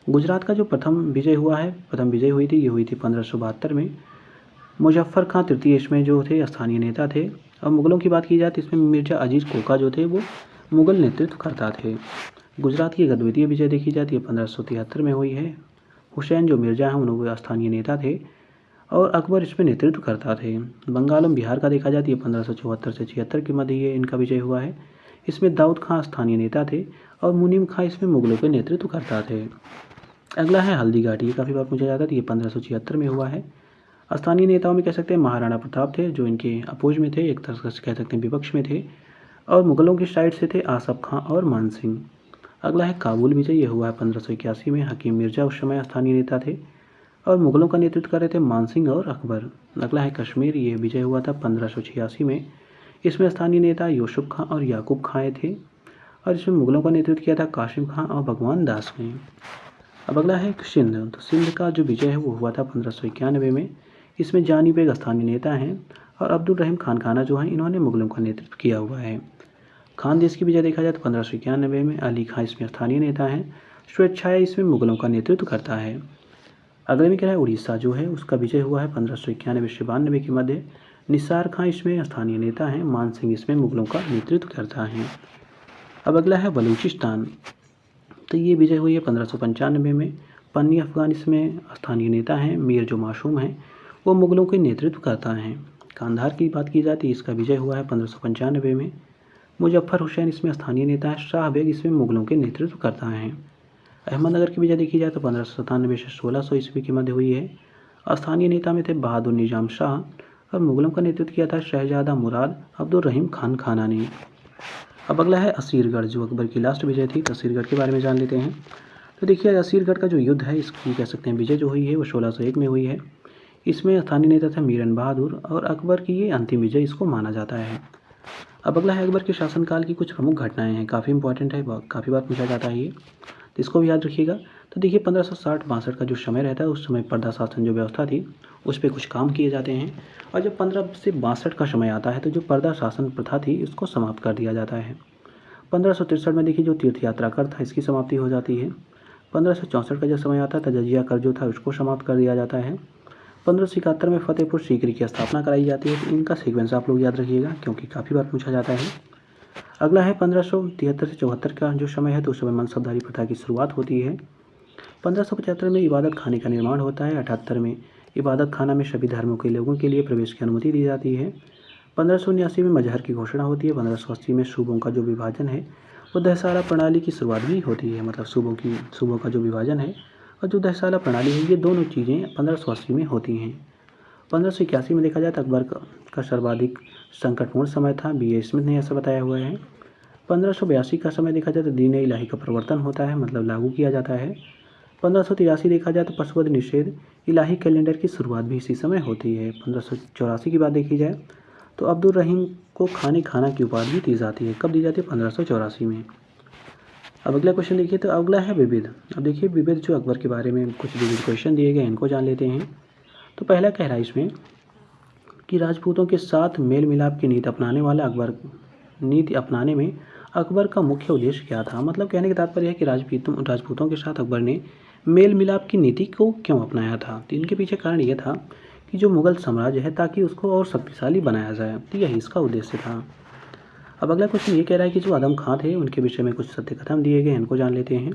A: गुजरात का जो प्रथम विजय हुई थी ये हुई थी 1572 में। मुजफ्फर खां तृतीय इसमें जो थे स्थानीय नेता थे। और मुगलों की बात की जाए तो इसमें मिर्जा अजीज़ कोका जो थे वो मुगल नेतृत्व करता थे। गुजरात की गद्वितीय विजय देखी जाती है 1573 में हुई है। हुसैन जो मिर्जा हैं उन्होंने स्थानीय नेता थे और अकबर इसमें नेतृत्व करता थे। बंगाल और बिहार का देखा जाए तो ये 1574 से 76 के मध्य ये इनका विजय हुआ है। इसमें दाऊद खां स्थानीय नेता थे और मुनीम खां इसमें मुगलों के नेतृत्व करता थे। अगला है हल्दी घाटी, ये काफ़ी बार पूछा जाता है, ये 1576 में हुआ है। स्थानीय नेताओं में कह सकते हैं महाराणा प्रताप थे जो इनके अपोज में थे, एक तरह से कह सकते हैं विपक्ष में थे। और मुगलों की साइड से थे आसफ खां और मान सिंह। अगला है काबुल विजय, ये हुआ है 1581 में। हकीम मिर्जा उस समय स्थानीय नेता थे और मुगलों का नेतृत्व कर रहे थे मान सिंह और अकबर। अगला है कश्मीर, ये विजय हुआ था 1586 में। इसमें स्थानीय नेता यूसुफ खां और याकूब खां थे और इसमें मुगलों का नेतृत्व किया था कासिम खां और भगवान दास ने। अब अगला है सिंध, तो सिंध का जो विजय है वो हुआ था 1591 में। इसमें जानी बेग स्थानीय नेता हैं और अब्दुल रहीम खान खाना जो हैं इन्होंने मुगलों का नेतृत्व किया हुआ है। खान देश की विजय देखा जाए तो 1591 में। अली खां इसमें स्थानीय नेता हैं, स्वेच्छाएँ इसमें मुगलों का नेतृत्व करता है। अगले में क्या है उड़ीसा जो है उसका विजय हुआ है 1591 से 92 के मध्य। निसार खां इसमें स्थानीय नेता हैं, मान सिंह इसमें मुगलों का नेतृत्व करता है। अब अगला है बलूचिस्तान, तो ये विजय हुई है 1595 में। पन्नी अफगान इसमें स्थानीय नेता हैं, मीर जो मासूम हैं वो मुगलों के नेतृत्व करता है। कांधार की बात की जाती है इसका विजय हुआ है 1595 में। मुजफ्फर हुसैन इसमें स्थानीय नेता है, शाह बेग इसमें मुगलों के नेतृत्व करता है। अहमदनगर की विजय देखी जाए तो 1597 से 1600 ईस्वी के मध्य हुई है। स्थानीय नेता में थे बहादुर निजाम शाह और मुगलों का नेतृत्व किया था शहजादा मुराद अब्दुल रहीम खान खाना ने। अब अगला है असीरगढ़, जो अकबर की लास्ट विजय थी। तो असीरगढ़ के बारे में जान लेते हैं। तो देखिए असीरगढ़ का जो युद्ध है इसकी कह सकते हैं विजय जो हुई है वो 1601 में हुई है। इसमें स्थानीय नेता था मीरन बहादुर और अकबर की ये अंतिम विजय इसको माना जाता है। अब अगला है अकबर के शासनकाल की कुछ प्रमुख घटनाएं हैं, काफ़ी इंपॉर्टेंट है, काफ़ी बार पूछा जाता है ये, तो इसको भी याद रखिएगा। तो देखिए 1560-62 का जो समय रहता है उस समय पर्दा शासन जो व्यवस्था थी उस पर कुछ काम किए जाते हैं। और जब 15 से 62 का समय आता है तो जो पर्दा शासन प्रथा थी इसको समाप्त कर दिया जाता है। 1563 में देखिए जो तीर्थ यात्रा कर था इसकी समाप्ति हो जाती है। 1564 का जब समय आता है तो जजिया कर जो था उसको समाप्त कर दिया जाता है। 1571 में फतेहपुर सीकरी की स्थापना कराई जाती है। तो इनका सीक्वेंस आप लोग याद रखिएगा क्योंकि काफ़ी बार पूछा जाता है। अगला है 1573 से 74 का जो समय है तो उस समय मनसबदारी प्रथा की शुरुआत होती है। 1575 में इबादत खाने का निर्माण होता है। 78 में इबादत खाना में सभी धर्मों के लोगों के लिए प्रवेश की अनुमति दी जाती है। 1579 में मजहर की घोषणा होती है। 1580 में सूबों का जो विभाजन है वो दहसाला प्रणाली की शुरुआत भी होती है, मतलब सूबों का जो विभाजन है और जो दहसाला प्रणाली है, ये दोनों चीज़ें 1580 में होती हैं। 1581 में देखा जाए तो अकबर का सर्वाधिक संकटपूर्ण समय था, B.A. स्मिथ ने ऐसा बताया हुआ है। 1582 का समय देखा जाए तो दीन इलाही का प्रवर्तन होता है, मतलब लागू किया जाता है। 1583 देखा जाए तो पशुवध निषेध, इलाही कैलेंडर की शुरुआत भी इसी समय होती है। 1584 की बात देखी जाए तो अब्दुल रहीम को खाना की उपाधि भी दी जाती है। कब दी जाती है? 1584 में। अब अगला क्वेश्चन देखिए, तो अगला है विविध। अब देखिए विविध जो अकबर के बारे में कुछ विविध क्वेश्चन दिए गए, इनको जान लेते हैं। तो पहला कह रहा है इसमें कि राजपूतों के साथ मेल मिलाप की नीति अपनाने में अकबर का मुख्य उद्देश्य क्या था। मतलब कहने का तात्पर्य है कि राजपूतों के साथ अकबर ने मेल मिलाप की नीति को क्यों अपनाया था। तो इनके पीछे कारण ये था कि जो मुगल साम्राज्य है ताकि उसको और शक्तिशाली बनाया जाए, तो यही इसका उद्देश्य था। अब अगला क्वेश्चन ये कह रहा है कि जो आदम खां थे उनके विषय में कुछ सत्य कथन दिए गए, इनको जान लेते हैं।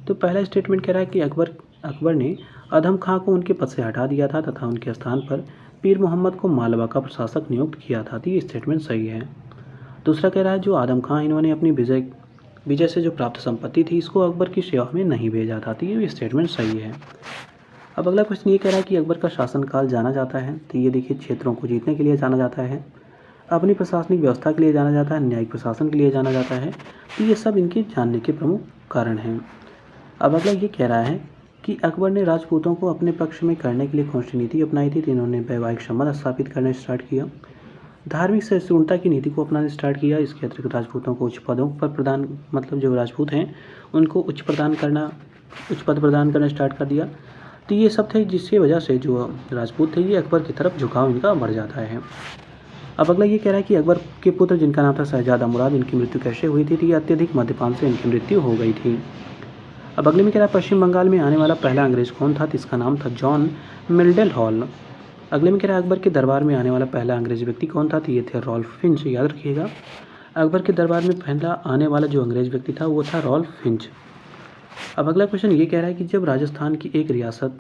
A: तो पहला स्टेटमेंट कह रहा है कि अकबर ने आदम खां को उनके पद से हटा दिया था तथा उनके स्थान पर पीर मोहम्मद को मालवा का प्रशासक नियुक्त किया था। तो ये स्टेटमेंट सही है। दूसरा कह रहा है जो आदम खां इन्होंने अपनी विजय से जो प्राप्त संपत्ति थी इसको अकबर की सेवा में नहीं भेजा था। तो ये स्टेटमेंट सही है। अब अगला क्वेश्चन ये कह रहा है कि अकबर का शासनकाल जाना जाता है। तो ये देखिए क्षेत्रों को जीतने के लिए जाना जाता है, अपनी प्रशासनिक व्यवस्था के लिए जाना जाता है, न्यायिक प्रशासन के लिए जाना जाता है। तो ये सब इनके जानने के प्रमुख कारण हैं। अब अगला ये कह रहा है कि अकबर ने राजपूतों को अपने पक्ष में करने के लिए कौन सी नीति अपनाई थी। तो इन्होंने वैवाहिक संबंध स्थापित करना स्टार्ट किया, धार्मिक सहिष्णुता की नीति को अपनाना स्टार्ट किया। इसके अतिरिक्त राजपूतों को उच्च पदों पर मतलब जो राजपूत हैं उनको उच्च पद प्रदान करना स्टार्ट कर दिया। तो ये सब थे जिसकी वजह से जो राजपूत थे ये अकबर की तरफ झुकाव इनका बढ़ जाता है। अब अगला ये कह रहा है कि अकबर के पुत्र जिनका नाम था शहजादा मुराद, इनकी मृत्यु कैसे हुई थी। तो ये अत्यधिक मद्यपान से इनकी मृत्यु हो गई थी। अब अगले में कह रहा है पश्चिम बंगाल में आने वाला पहला अंग्रेज कौन था। तो इसका नाम था जॉन मिल्डल हॉल। अगले में कह रहा है अकबर के दरबार में आने वाला पहला अंग्रेजी व्यक्ति कौन था। तो ये थे रॉल्फ फिंच। याद रखिएगा, अकबर के दरबार में पहला आने वाला जो अंग्रेज व्यक्ति था वो था रॉल्फ फिंच। अब अगला क्वेश्चन ये कह रहा है कि जब राजस्थान की एक रियासत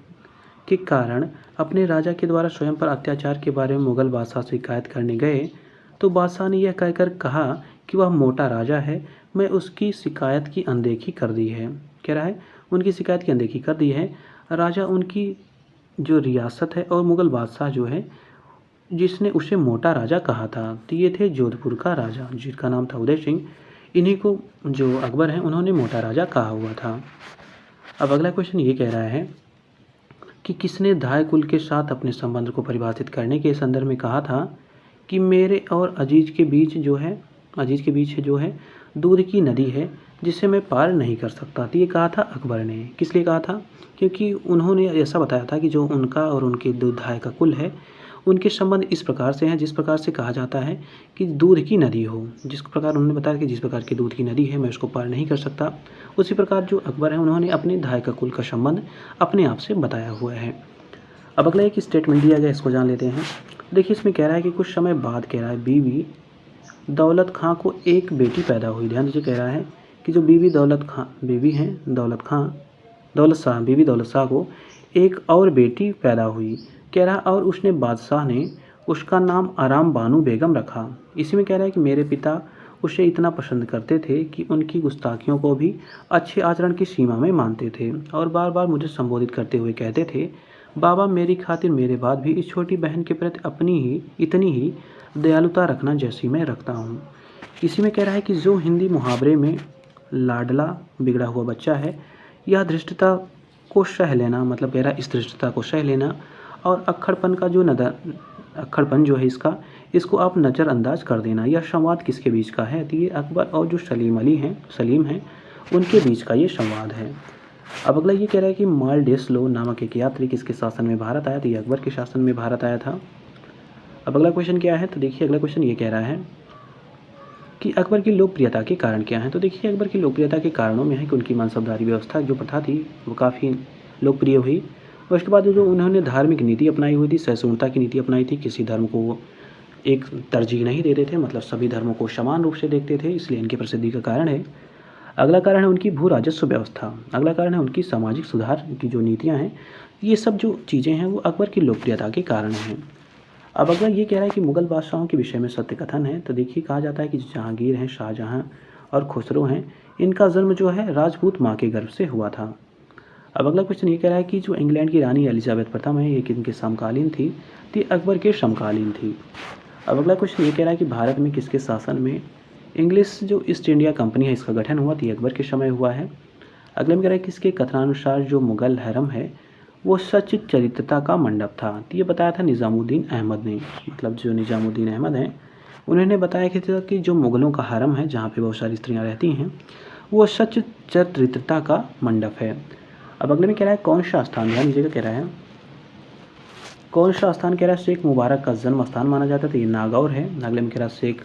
A: के कारण अपने राजा के द्वारा स्वयं पर अत्याचार के बारे में मुगल बादशाह से शिकायत करने गए तो बादशाह ने यह कहकर कहा कि वह मोटा राजा है, मैं उसकी शिकायत की अनदेखी कर दी है। कह रहा है उनकी शिकायत की अनदेखी कर दी है। राजा उनकी जो रियासत है और मुगल बादशाह जो है जिसने उसे मोटा राजा कहा था। तो ये थे जोधपुर का राजा जिसका नाम था उदय सिंह। इन्हीं को जो अकबर हैं उन्होंने मोटा राजा कहा हुआ था। अब अगला क्वेश्चन ये कह रहा है कि किसने धाय कुल के साथ अपने संबंध को परिभाषित करने के संदर्भ में कहा था कि मेरे और अजीज के बीच जो है दूध की नदी है जिसे मैं पार नहीं कर सकता। तो ये कहा था अकबर ने। किस लिए कहा था? क्योंकि उन्होंने ऐसा बताया था कि जो उनका और उनके धाय का कुल है उनके संबंध इस प्रकार से हैं जिस प्रकार से कहा जाता है कि दूध की नदी हो। जिस प्रकार उन्होंने बताया कि जिस प्रकार की दूध की नदी है मैं उसको पार नहीं कर सकता, उसी प्रकार जो अकबर है उन्होंने अपने धाय का कुल का संबंध अपने आप से बताया हुआ है। अब अगला एक स्टेटमेंट दिया गया, इसको जान लेते हैं। देखिए इसमें कह रहा है कि कुछ समय बाद कह रहा है बीवी दौलत खां को एक बेटी पैदा हुई। ध्यान दीजिए, कह रहा है कि जो बीवी दौलत शाह को एक और बेटी पैदा हुई। कह रहा और उसने बादशाह ने उसका नाम आराम बानू बेगम रखा। इसी में कह रहा है कि मेरे पिता उसे इतना पसंद करते थे कि उनकी गुस्ताखियों को भी अच्छे आचरण की सीमा में मानते थे और बार बार मुझे संबोधित करते हुए कहते थे, बाबा मेरी खातिर मेरे बाद भी इस छोटी बहन के प्रति इतनी ही दयालुता रखना जैसी मैं रखता हूँ। इसी में कह रहा है कि जो हिंदी मुहावरे में लाडला बिगड़ा हुआ बच्चा है, यह धृष्टता को सह लेना, मतलब कह रहा है इस धृष्टता को सह लेना और अक्खड़पन जो है इसको आप नज़रअंदाज कर देना। यह संवाद किसके बीच का है? तो ये अकबर और जो सलीम हैं उनके बीच का ये संवाद है। अब अगला ये कह रहा है कि मालडेस्लो नामक एक यात्री किसके शासन में भारत आया। तो ये अकबर के शासन में भारत आया था। अब अगला क्वेश्चन क्या है? तो देखिए अगला क्वेश्चन ये कह रहा है कि अकबर की लोकप्रियता के कारण क्या हैं। तो देखिए अकबर की लोकप्रियता के कारणों में है कि उनकी मानसबदारी व्यवस्था जो प्रथा थी वो काफ़ी लोकप्रिय हुई। और उसके बाद जो उन्होंने धार्मिक नीति अपनाई हुई थी, सहिष्णुता की नीति अपनाई थी, किसी धर्म को वो एक तरजीह नहीं देते थे, मतलब सभी धर्मों को समान रूप से देखते थे, इसलिए इनकी प्रसिद्धि का कारण है। अगला कारण है उनकी भू राजस्व व्यवस्था। अगला कारण है उनकी सामाजिक सुधार की जो नीतियाँ हैं, ये सब जो चीज़ें हैं वो अकबर की लोकप्रियता के कारण हैं। अब अगला ये कह रहा है कि मुगल बादशाहों के विषय में सत्य कथन है। तो देखिए कहा जाता है कि जहांगीर हैं, शाहजहां और खुसरो हैं, इनका जन्म जो है राजपूत माँ के गर्भ से हुआ था। अब अगला क्वेश्चन ये कह रहा है कि जो इंग्लैंड की रानी एलिजाबेथ प्रथम है, ये किनके समकालीन थी? तो ये अकबर के समकालीन थी। अब अगला क्वेश्चन ये कह रहा है कि भारत में किसके शासन में इंग्लिश जो ईस्ट इंडिया कंपनी है इसका गठन हुआ? तो ये अकबर के समय हुआ है। अगले में कह रहा है किसके कथनानुसार जो मुगल हरम है वो सच चरित्रता का मंडप था? तो ये बताया था निज़ामुद्दीन अहमद ने, मतलब जो निज़ामुद्दीन अहमद हैं उन्होंने बताया कि जो मुगलों का हरम है जहाँ पे बहुत सारी स्त्रियाँ रहती हैं वो सच चरित्रता का मंडप है। अब अगले में कह रहा है कौन सा स्थान, ध्यान दीजिएगा, कह रहा है कौन सा स्थान कह रहा है शेख मुबारक का जन्म स्थान माना जाता था? ये नागौर है। अगले में कह रहा है शेख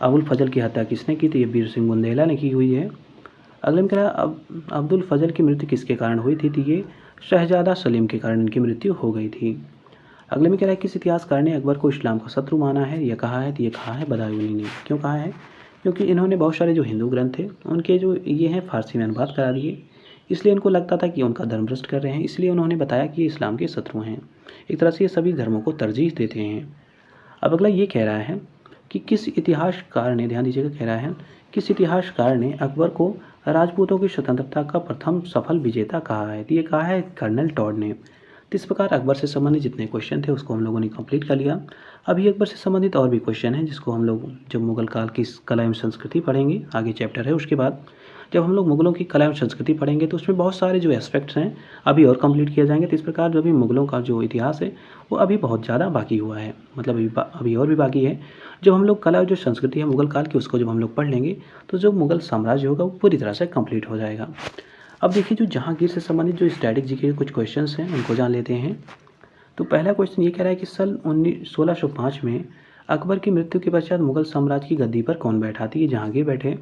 A: अबुल फजल की हत्या किसने की? तो ये वीर सिंह बुंदेला ने की हुई है। अगले में कह रहा है अब्दुल फजल की मृत्यु किसके कारण हुई थी? तो ये शहजादा सलीम के कारण इनकी मृत्यु हो गई थी। अगले में कह रहा है किस इतिहासकार ने अकबर को इस्लाम का शत्रु माना है? ये कहा है? तो ये कहा है बदायूनी ने। क्यों कहा है? क्योंकि इन्होंने बहुत सारे जो हिंदू ग्रंथ थे उनके जो ये हैं फारसी में अनुवाद करा दिए, इसलिए इनको लगता था कि उनका धर्म भ्रष्ट कर रहे हैं, इसलिए उन्होंने बताया कि ये इस्लाम के शत्रु हैं। एक तरह से ये सभी धर्मों को तरजीह देते हैं। अब अगला ये कह रहा है कि किस इतिहासकार ने, ध्यान दीजिएगा, कह रहा है किस इतिहासकार ने अकबर को राजपूतों की स्वतंत्रता का प्रथम सफल विजेता कहा है? तो ये कहा है कर्नल टॉड ने। तो इस प्रकार अकबर से संबंधित जितने क्वेश्चन थे उसको हम लोगों ने कंप्लीट कर लिया। अभी अकबर से संबंधित और भी क्वेश्चन हैं जिसको हम लोग जब मुगल काल की कला एवं संस्कृति पढ़ेंगे, आगे चैप्टर है, उसके बाद जब हम लोग मुगलों की कला एवं संस्कृति पढ़ेंगे तो उसमें बहुत सारे जो एस्पेक्ट्स हैं अभी और कंप्लीट किए जाएंगे। तो इस प्रकार जो भी मुगलों का जो इतिहास है वो अभी बहुत ज़्यादा बाकी हुआ है, मतलब अभी और भी बाकी है। जब हम लोग कला और जो संस्कृति है मुगल काल की उसको जब हम लोग पढ़ लेंगे तो जो मुगल साम्राज्य होगा वो पूरी तरह से कंप्लीट हो जाएगा। अब देखिए जो जहांगीर से संबंधित जो स्टैटिक जीके के कुछ क्वेश्चंस हैं उनको जान लेते हैं। तो पहला क्वेश्चन ये कह रहा है कि सन 1605 में अकबर की मृत्यु के पश्चात मुगल साम्राज्य की गद्दी पर कौन बैठा? थी? ये जहांगीर बैठे।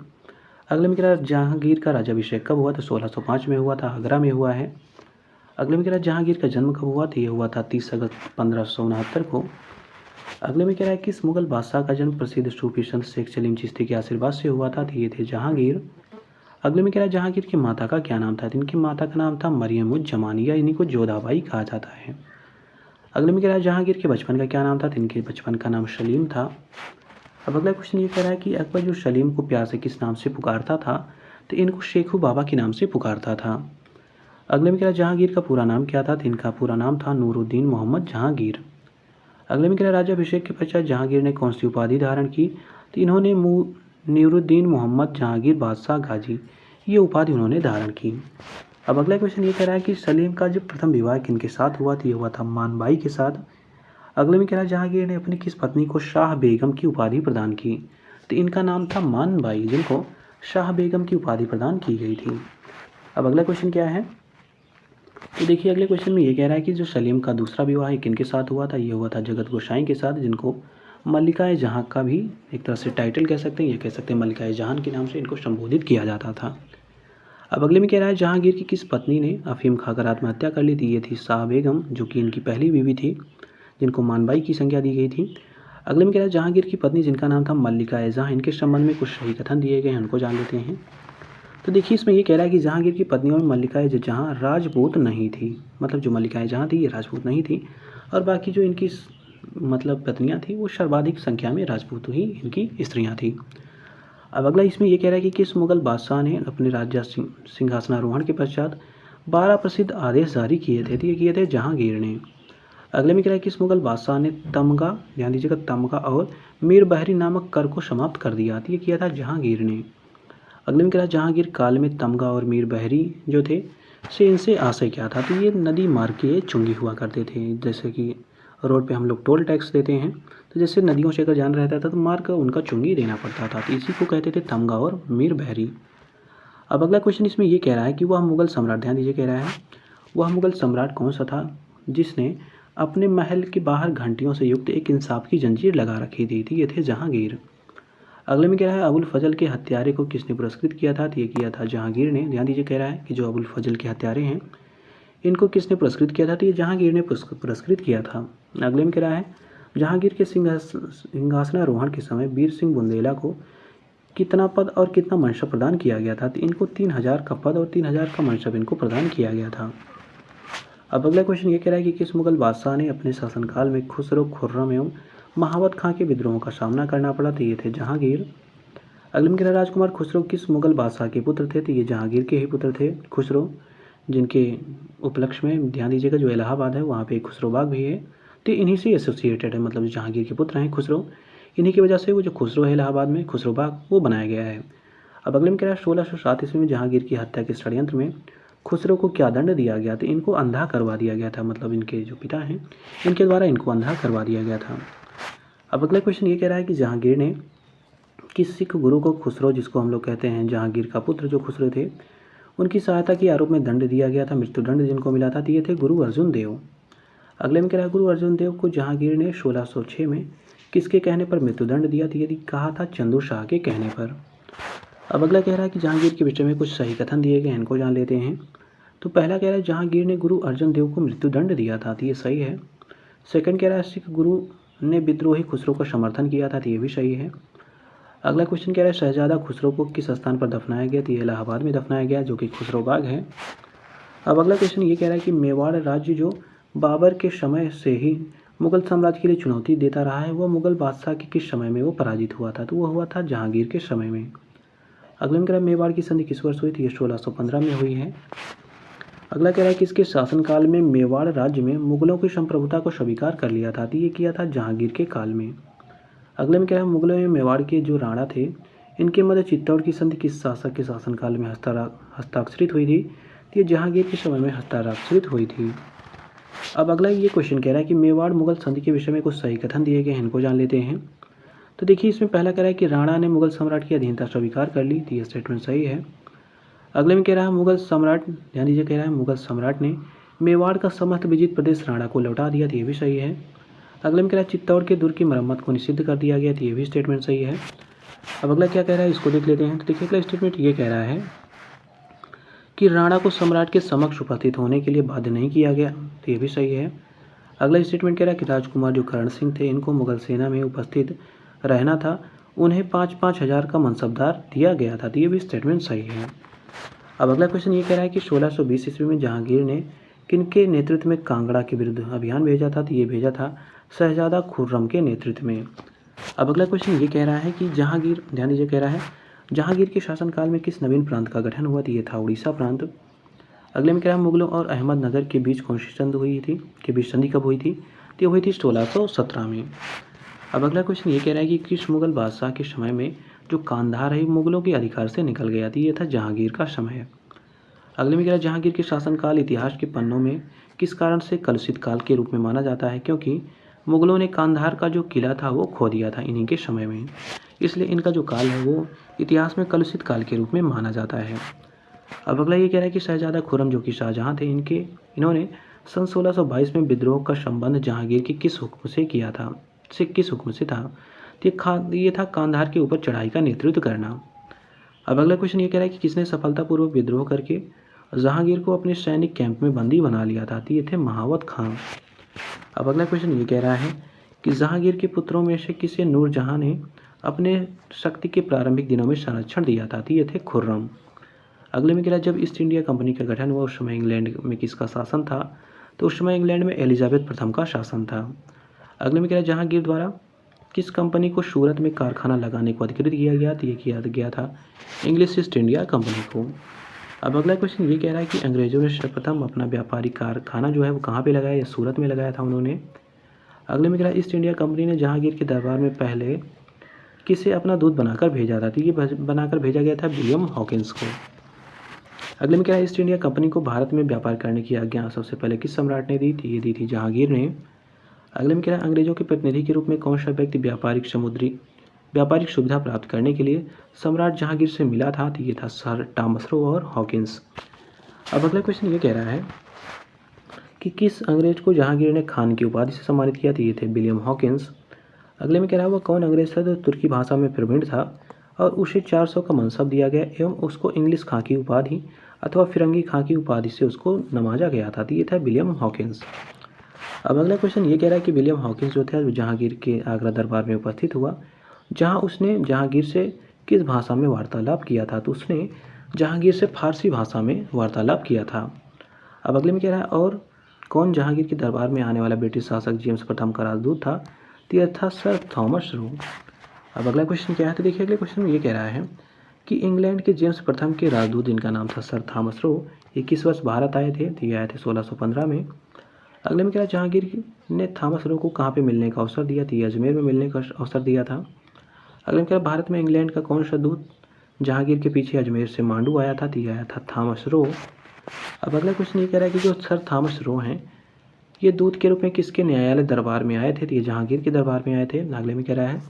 A: अगले में कह रहा है जहांगीर का राज्याभिषेक कब हुआ? तो 1605 में हुआ था, आगरा में हुआ है। अगले में कह रहा है जहांगीर का जन्म कब हुआ? तो ये हुआ था 30 अगस्त 1569 को। अगले में कह रहा है किस मुगल बादशाह का जन्म प्रसिद्ध सूफी संत शेख सलीम चिश्ती के आशीर्वाद से हुआ था? तो ये थे जहांगीर। अगले में कह रहा है जहांगीर की माता का क्या नाम था? तो इनकी माता का नाम था मरियम उज जमानी, या इन्हीं को जोधाबाई कहा जाता है। अगले में कह रहा है जहांगीर के बचपन का क्या नाम था? तो इनके बचपन का नाम सलीम था। अब अगला क्वेश्चन ये कह रहा है कि अकबर जो सलीम को प्यार से किस नाम से पुकारता था? तो इनको शेखू बाबा के नाम से पुकारता था। अगले में कह रहा है जहांगीर का पूरा नाम क्या था? तो इनका पूरा नाम था नूरुद्दीन मोहम्मद जहांगीर। अगले में कह रहा है राज्याभिषेक के पश्चात जहांगीर ने कौन सी उपाधि धारण की? तो इन्होंने नूरुद्दीन मोहम्मद जहांगीर बादशाह गाजी, ये उपाधि उन्होंने धारण की। अब अगला क्वेश्चन ये कह रहा है कि सलीम का जो प्रथम विवाह किनके साथ हुआ? तो ये हुआ था मानबाई के साथ। अगले में कह रहा है जहांगीर ने अपनी किस पत्नी को शाह बेगम की उपाधि प्रदान की? तो इनका नाम था मानबाई, जिनको शाह बेगम की उपाधि प्रदान की गई थी। अब अगला क्वेश्चन क्या है? तो देखिए अगले क्वेश्चन में ये कह रहा है कि जो सलीम का दूसरा विवाह किनके साथ हुआ था? ये हुआ था जगत गोसाई के साथ, जिनको मल्लिकाए जहाँ का भी एक तरह से टाइटल कह सकते हैं, ये कह सकते हैं मल्लिकाए जहान के नाम से इनको संबोधित किया जाता था। अब अगले में कह रहा है जहांगीर की किस पत्नी ने अफीम खाकर आत्महत्या कर ली थी? ये थी शाह बेगम, जो कि इनकी पहली बीवी थी, जिनको मानबाई की संज्ञा दी गई थी। अगले में कह रहा है जहांगीर की पत्नी जिनका नाम था मल्लिका जहाँ, इनके संबंध में कुछ सही कथन दिए गए हैं, उनको जान लेते हैं। तो देखिए इसमें ये कह रहा है कि जहांगीर की पत्नियों में मल्लिका जहाँ राजपूत नहीं थी, मतलब जो मल्लिका जहाँ थी ये राजपूत नहीं थी, और बाकी जो इनकी मतलब पत्नियाँ थी वो सर्वाधिक संख्या में राजपूत ही इनकी स्त्रियाँ थी। अब अगला इसमें ये कह रहा है कि किस मुगल बादशाह ने अपने राज्य सिंहासनारोहण के पश्चात 12 प्रसिद्ध आदेश जारी किए थे? तो ये किए थे जहांगीर ने। अगले में कह रहा है किस मुगल बादशाह ने तमगा, ध्यान दीजिएगा, तमगा और मीर बहरी नामक कर को समाप्त कर दिया? तो ये किया था जहांगीर ने। अगले में कह रहा है जहांगीर काल में तमगा और मीर बहरी जो थे से इनसे आशय क्या था? तो ये नदी मार्ग के चुंगी हुआ करते थे, जैसे कि रोड पे हम लोग टोल टैक्स देते हैं, तो जैसे नदियों से अगर जाना रहता था तो मार्ग उनका चुंगी देना पड़ता था, तो इसी को कहते थे तमगा और मीर बहरी। अब अगला क्वेश्चन इसमें ये कह रहा है कि वह मुगल सम्राट, ध्यान दीजिए, कह रहा है वह मुगल सम्राट कौन सा था जिसने अपने महल के बाहर घंटियों से युक्त एक इंसाफ की जंजीर लगा रखी थी? ये थे जहांगीर। अगले में कह रहा है अबुल फजल के हत्यारे को किसने पुरस्कृत किया था? तो ये किया था जहांगीर ने। ध्यान दीजिए, कह रहा है कि जो अबुल फजल के हत्यारे हैं इनको किसने पुरस्कृत किया था? तो ये जहांगीर ने पुरस्कृत किया था। अगले में कह रहा है जहांगीर के सिंहासनारोहण के समय वीर सिंह बुंदेला को कितना पद और कितना मनसब प्रदान किया गया था? तो इनको 3000 का पद और 3000 का मनसब इनको प्रदान किया गया था। अब अगला क्वेश्चन ये कह रहा है कि किस मुगल बादशाह ने अपने शासनकाल में खुसरो, खुर्रम एवं महावत खां के विद्रोहों का सामना करना पड़ा? तो ये थे जहांगीर। अगले में कह रहा है राजकुमार खुसरो किस मुगल बादशाह के पुत्र थे, तो ये जहांगीर के ही पुत्र थे खुसरो, जिनके उपलक्ष्य में ध्यान दीजिएगा जो इलाहाबाद है वहाँ पे खुसरो बाग भी है, तो इन्हीं से एसोसिएटेड है, मतलब जहांगीर के पुत्र हैं खुसरो, इन्हीं की वजह से वो जो खुसरो है इलाहाबाद में खुसरो बाग वो बनाया गया है। अब अगले में कह रहा है 1607 ईस्वी में जहांगीर की हत्या के षड्यंत्र में खुसरो को क्या दंड दिया गया, तो इनको अंधा करवा दिया गया था, मतलब इनके जो पिता हैं इनके द्वारा इनको अंधा करवा दिया गया था। अब अगला क्वेश्चन ये कह रहा है कि जहांगीर ने किस सिख गुरु को खुसरो, जिसको हम लोग कहते हैं जहांगीर का पुत्र जो खुसरो थे, उनकी सहायता के आरोप में दंड दिया गया था, मृत्युदंड जिनको मिला था, तो ये थे गुरु अर्जुन देव। अगले में कह रहा है गुरु अर्जुन देव को जहांगीर ने 1606 में किसके कहने पर मृत्युदंड दिया, तो ये कहा था चंदू शाह के कहने पर। अब अगला कह रहा है कि जहांगीर के विषय में कुछ सही कथन दिए गए, इनको जान लेते हैं। तो पहला कह रहा है जहांगीर ने गुरु अर्जुन देव को मृत्युदंड दिया था, तो ये सही है। सेकंड कह रहा है सिख गुरु ने विद्रोही खुसरो का समर्थन किया था, तो ये भी सही है। अगला क्वेश्चन कह रहा है शहजादा खुसरो को किस स्थान पर दफनाया गया, तो ये इलाहाबाद में दफनाया गया जो कि खुसरो बाग है। अब अगला क्वेश्चन ये कह रहा है कि मेवाड़ राज्य जो बाबर के समय से ही मुगल साम्राज्य के लिए चुनौती देता रहा है, वो मुगल बादशाह के किस समय में वो पराजित हुआ था, तो वो हुआ था जहांगीर के समय में। अगले में कह रहा है मेवाड़ की संधि किस वर्ष हुई थी, ये 1615 में हुई है। अगला कह रहा है कि इसके शासनकाल में मेवाड़ राज्य में मुगलों की संप्रभुता को स्वीकार कर लिया था, तो ये किया था जहांगीर के काल में। अगले में कह रहा है मुगलों में मेवाड़ के जो राणा थे इनके मध्य चित्तौड़ की संधि किस शासक के शासनकाल में हस्ताक्षरित हुई थी, तो ये जहांगीर के समय में हस्ताक्षरित हुई थी। अब अगला ये क्वेश्चन कह रहा है कि मेवाड़ मुगल संधि के विषय में कुछ सही कथन दिए गए हैं, इनको जान लेते हैं। तो देखिए इसमें पहला कह रहा है कि राणा ने मुगल सम्राट की अधीनता स्वीकार कर ली, तो ये स्टेटमेंट सही है। अगले में कह रहा है मुगल सम्राट, ध्यान दीजिए, कह रहा है मुगल सम्राट ने मेवाड़ का समस्त विजित प्रदेश राणा को लौटा दिया, तो ये भी सही है। अगले में कह रहा है चित्तौड़ के दुर्ग की मरम्मत को निषिद्ध कर दिया गया, तो ये भी स्टेटमेंट सही है। अब अगला क्या कह रहा है इसको देख लेते हैं। तो देखिए अगला स्टेटमेंट ये कह रहा है कि राणा को सम्राट के समक्ष उपस्थित होने के लिए बाध्य नहीं किया गया, तो ये भी सही है। अगला स्टेटमेंट कह रहा है कि राजकुमार जो करण सिंह थे इनको मुगल सेना में उपस्थित रहना था, उन्हें 5-5 हज़ार का मनसबदार दिया गया था, तो ये भी स्टेटमेंट सही है। अब अगला क्वेश्चन ये कह रहा है कि 1620 ईस्वी में जहांगीर ने किनके नेतृत्व में कांगड़ा के विरुद्ध अभियान भेजा था, तो ये भेजा था शहजादा खुर्रम के नेतृत्व में। अब अगला क्वेश्चन ये कह रहा है कि जहांगीर, ध्यान दीजिए, कह रहा है जहांगीर के शासनकाल में किस नवीन प्रांत का गठन हुआ, तो ये था उड़ीसा प्रांत। अगले में कह रहा है मुगलों और अहमदनगर के बीच कौन सी संधि हुई थी, के बीच संधि कब हुई थी, तो ये हुई थी 1617 में। अब अगला क्वेश्चन ये कह रहा है कि किस मुगल बादशाह के समय में जो कांधार है मुगलों के अधिकार से निकल गया था, ये था जहांगीर का समय। अगले में कह रहा है जहांगीर के शासनकाल इतिहास के पन्नों में किस कारण से कलुषित काल के रूप में माना जाता है, क्योंकि मुगलों ने कांधार का जो किला था वो खो दिया था इन्हीं के समय में, इसलिए इनका जो काल है वो इतिहास में कलुषित काल के रूप में माना जाता है। अब अगला ये कह रहा है कि शहजादा खुर्रम जो कि शाहजहाँ थे इन्होंने सन 1622 में विद्रोह का संबंध जहांगीर के किस हुक्म से किया था, किस हुक्म से था, तो ये था कांधार के ऊपर चढ़ाई का नेतृत्व करना। अब अगला क्वेश्चन ये कह रहा है कि किसने सफलतापूर्वक विद्रोह करके जहांगीर को अपने सैनिक कैंप में बंदी बना लिया था, तो ये थे महावत खां। अब अगला क्वेश्चन ये कह रहा है कि जहांगीर के पुत्रों में से किसे नूरजहां ने अपने शक्ति के प्रारंभिक दिनों में संरक्षण दिया था, तो ये थे खुर्रम। अगले में कह रहा है जब ईस्ट इंडिया कंपनी का गठन हुआ उस समय इंग्लैंड में किसका शासन था, तो उस समय इंग्लैंड में एलिजाबेथ प्रथम का शासन था। अगले में कह रहा है जहांगीर द्वारा किस कंपनी को सूरत में कारखाना लगाने को अधिकृत किया गया, तो ये किया गया था इंग्लिश ईस्ट इंडिया कंपनी को। अब अगला क्वेश्चन ये कह रहा है कि अंग्रेजों ने सर्वप्रथम अपना व्यापारी कारखाना जो है वो कहाँ पे लगाया, या सूरत में लगाया था उन्होंने। अगले में कह रहा है ईस्ट इंडिया कंपनी ने जहांगीर के दरबार में पहले किसे अपना दूध बनाकर भेजा था, तो ये बनाकर भेजा गया था विलियम हॉकिंस को। अगले में कह रहा है ईस्ट इंडिया कंपनी को भारत में व्यापार करने की आज्ञा सबसे पहले किस सम्राट ने दी थी, ये दी थी जहांगीर ने। अगले में कह रहा है अंग्रेजों के प्रतिनिधि के रूप में कौन सा व्यक्ति व्यापारिक सुविधा प्राप्त करने के लिए सम्राट जहांगीर से मिला था, तो ये था सर टॉमस रो और हॉकिंस। अब अगला क्वेश्चन ये कह रहा है कि किस अंग्रेज को जहांगीर ने खान की उपाधि से सम्मानित किया, तो ये थे विलियम हॉकिंस। अगले में कह रहा है वह कौन अंग्रेज था जो तुर्की भाषा में प्रवीण था और उसे 400 का मनसब दिया गया एवं उसको इंग्लिश खां की उपाधि अथवा फिरंगी खां की उपाधि से उसको नवाजा गया था, तो ये था विलियम हॉकिंस। अब अगला क्वेश्चन ये कह रहा है कि विलियम हॉकिंस जो था जहांगीर के आगरा दरबार में उपस्थित हुआ, जहां उसने जहांगीर से किस भाषा में वार्तालाप किया था, तो उसने जहांगीर से फारसी भाषा में वार्तालाप किया था। अब अगले में कह रहा है और कौन जहांगीर के दरबार में आने वाला ब्रिटिश शासक जेम्स प्रथम का राजदूत था, तो यह था सर थॉमस रो। अब अगला क्वेश्चन क्या है, तो देखिए अगले क्वेश्चन में ये कह रहा है कि इंग्लैंड के जेम्स प्रथम के राजदूत जिनका नाम था सर थॉमस रो, ये किस वर्ष भारत आए थे, तो ये आए थे 1615 में। अगले में क्या है, जहांगीर ने थॉमस रो को कहाँ पे मिलने का अवसर दिया, तो ये अजमेर में मिलने का अवसर दिया था। अगले में क्या है, भारत में इंग्लैंड का कौन सा दूत जहांगीर के पीछे अजमेर से मांडू आया था, तो ये आया था थॉमस रो। अब अगला क्वेश्चन ये कह रहा है कि जो सर थॉमस रो हैं ये दूत के रूप में किसके न्यायालय दरबार में आए थे, तो ये जहांगीर के दरबार में आए थे। अगले में कह रहा है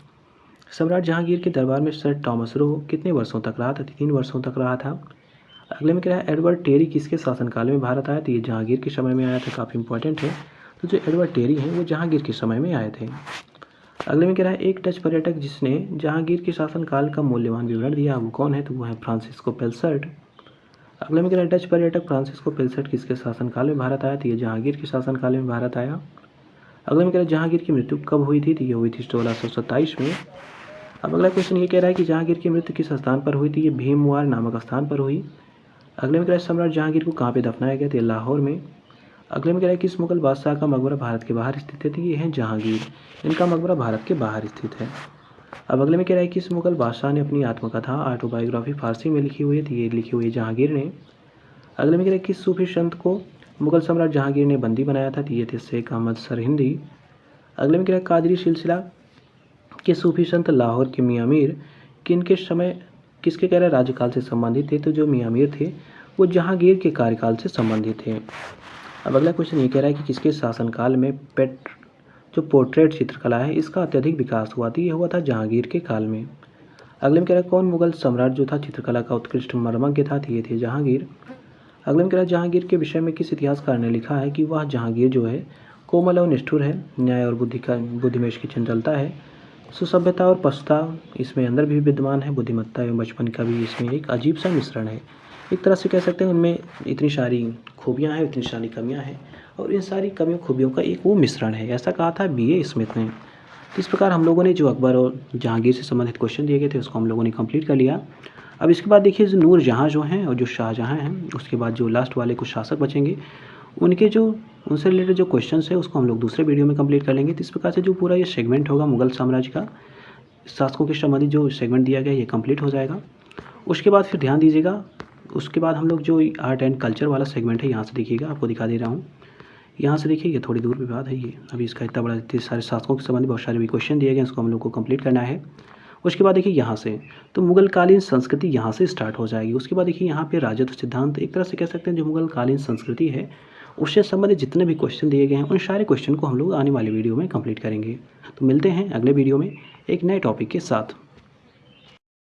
A: सम्राट जहांगीर के दरबार में सर थॉमस रो कितने वर्षों तक रहा था, 3 वर्षों तक रहा था। अगले में क्या है, एडवर्ड टेरी किसके शासनकाल में भारत आया, तो ये जहांगीर के समय में आया था, काफ़ी इंपॉर्टेंट है। तो जो एडवर्ड टेरी हैं वो जहांगीर के समय में आए थे। अगले में कह रहा है एक डच पर्यटक जिसने जहांगीर के शासनकाल का मूल्यवान विवरण दिया वो कौन है, तो वो है फ्रांसिस्को पेलसर्ट। अगले में कह रहा है डच पर्यटक फ्रांसिस्को पेलसर्ट किसके शासनकाल में भारत आया, तो ये जहांगीर के शासनकाल में भारत आया। अगले में कह रहा है जहांगीर की मृत्यु कब हुई थी, तो ये हुई थी 1627 में। अब अगला क्वेश्चन ये कह रहा है कि जहांगीर की मृत्यु किस स्थान पर हुई थी, ये भीमवार नामक स्थान पर हुई। अगले में कह रहा है सम्राट जहांगीर को कहाँ पे दफनाया गया, तो लाहौर में। अगले में कह रहा है किस मुगल बादशाह का मकबरा भारत के बाहर स्थित है, तो ये है जहांगीर, इनका मकबरा भारत के बाहर स्थित है। अब अगले में कह रहा है किस मुगल बादशाह ने अपनी आत्मकथा ऑटोबायोग्राफी फारसी में लिखी हुई है, तो ये लिखी हुई है जहांगीर ने। अगले में कह रहा है किस सूफी संत को मुगल सम्राट जहांगीर ने बंदी बनाया था, तो ये थे शेख अहमद सरहिंदी। अगले में कह रहा है कादरी सिलसिला के सूफी संत लाहौर के मियाँ मीर किनके समय किसके कह रहे राज्यकाल से संबंधित थे, तो जो मियाँ मीर थे वो जहांगीर के कार्यकाल से संबंधित थे। अब अगला क्वेश्चन ये कह रहा है कि किसके शासनकाल में जो पोर्ट्रेट चित्रकला है इसका अत्यधिक विकास हुआ था, ये हुआ था जहांगीर के काल में। अगले में कह रहा है कौन मुगल सम्राट जो था चित्रकला का उत्कृष्ट मर्मज्ञ था, तो ये थे जहांगीर। अगले में कह रहा है जहांगीर के विषय में किस इतिहासकार ने लिखा है कि वह जहांगीर जो है कोमल और निष्ठुर है, न्याय और बुद्धि में इसकी चंचलता है, सुसभ्यता और पश्चाताप इसमें अंदर भी विद्यमान है, बुद्धिमत्ता एवं बचपन का भी इसमें एक अजीब सा मिश्रण है। एक तरह से कह सकते हैं उनमें इतनी सारी खूबियाँ हैं, इतनी सारी कमियाँ हैं और इन सारी कमियों खूबियों का एक वो मिश्रण है, ऐसा कहा था B.A. स्मिथ ने। तो इस प्रकार हम लोगों ने जो अकबर और जहांगीर से संबंधित क्वेश्चन दिए गए थे उसको हम लोगों ने कंप्लीट कर लिया। अब इसके बाद देखिए जो नूरजहाँ जो हैं और जो शाहजहाँ हैं, उसके बाद जो लास्ट वाले कुछ शासक बचेंगे उनसे रिलेटेड जो क्वेश्चंस है उसको हम लोग दूसरे वीडियो में कंप्लीट कर लेंगे। तो इस प्रकार से जो पूरा ये सेगमेंट होगा मुगल साम्राज्य का शासकों के संबंधित जो सेगमेंट दिया गया ये कंप्लीट हो जाएगा। उसके बाद फिर ध्यान दीजिएगा, उसके बाद हम लोग जो आर्ट एंड कल्चर वाला सेगमेंट है यहाँ से देखिएगा, आपको दिखा दे रहा हूँ। यहाँ से देखिए ये थोड़ी दूर पे बात है, ये अभी इसका इतना बड़ा इतने सारे शासकों के संबंधित बहुत सारे भी क्वेश्चन दिए गए, इसको हम लोग को कंप्लीट करना है। उसके बाद देखिए यहाँ से तो मुगलकालीन संस्कृति यहाँ से स्टार्ट हो जाएगी। उसके बाद देखिए यहाँ पे राजत्व सिद्धांत, एक तरह से कह सकते हैं जो मुगलकालीन संस्कृति है उससे संबंधित जितने भी क्वेश्चन दिए गए हैं उन सारे क्वेश्चन को हम लोग आने वाले वीडियो में कंप्लीट करेंगे। तो मिलते हैं अगले वीडियो में एक नए टॉपिक के साथ।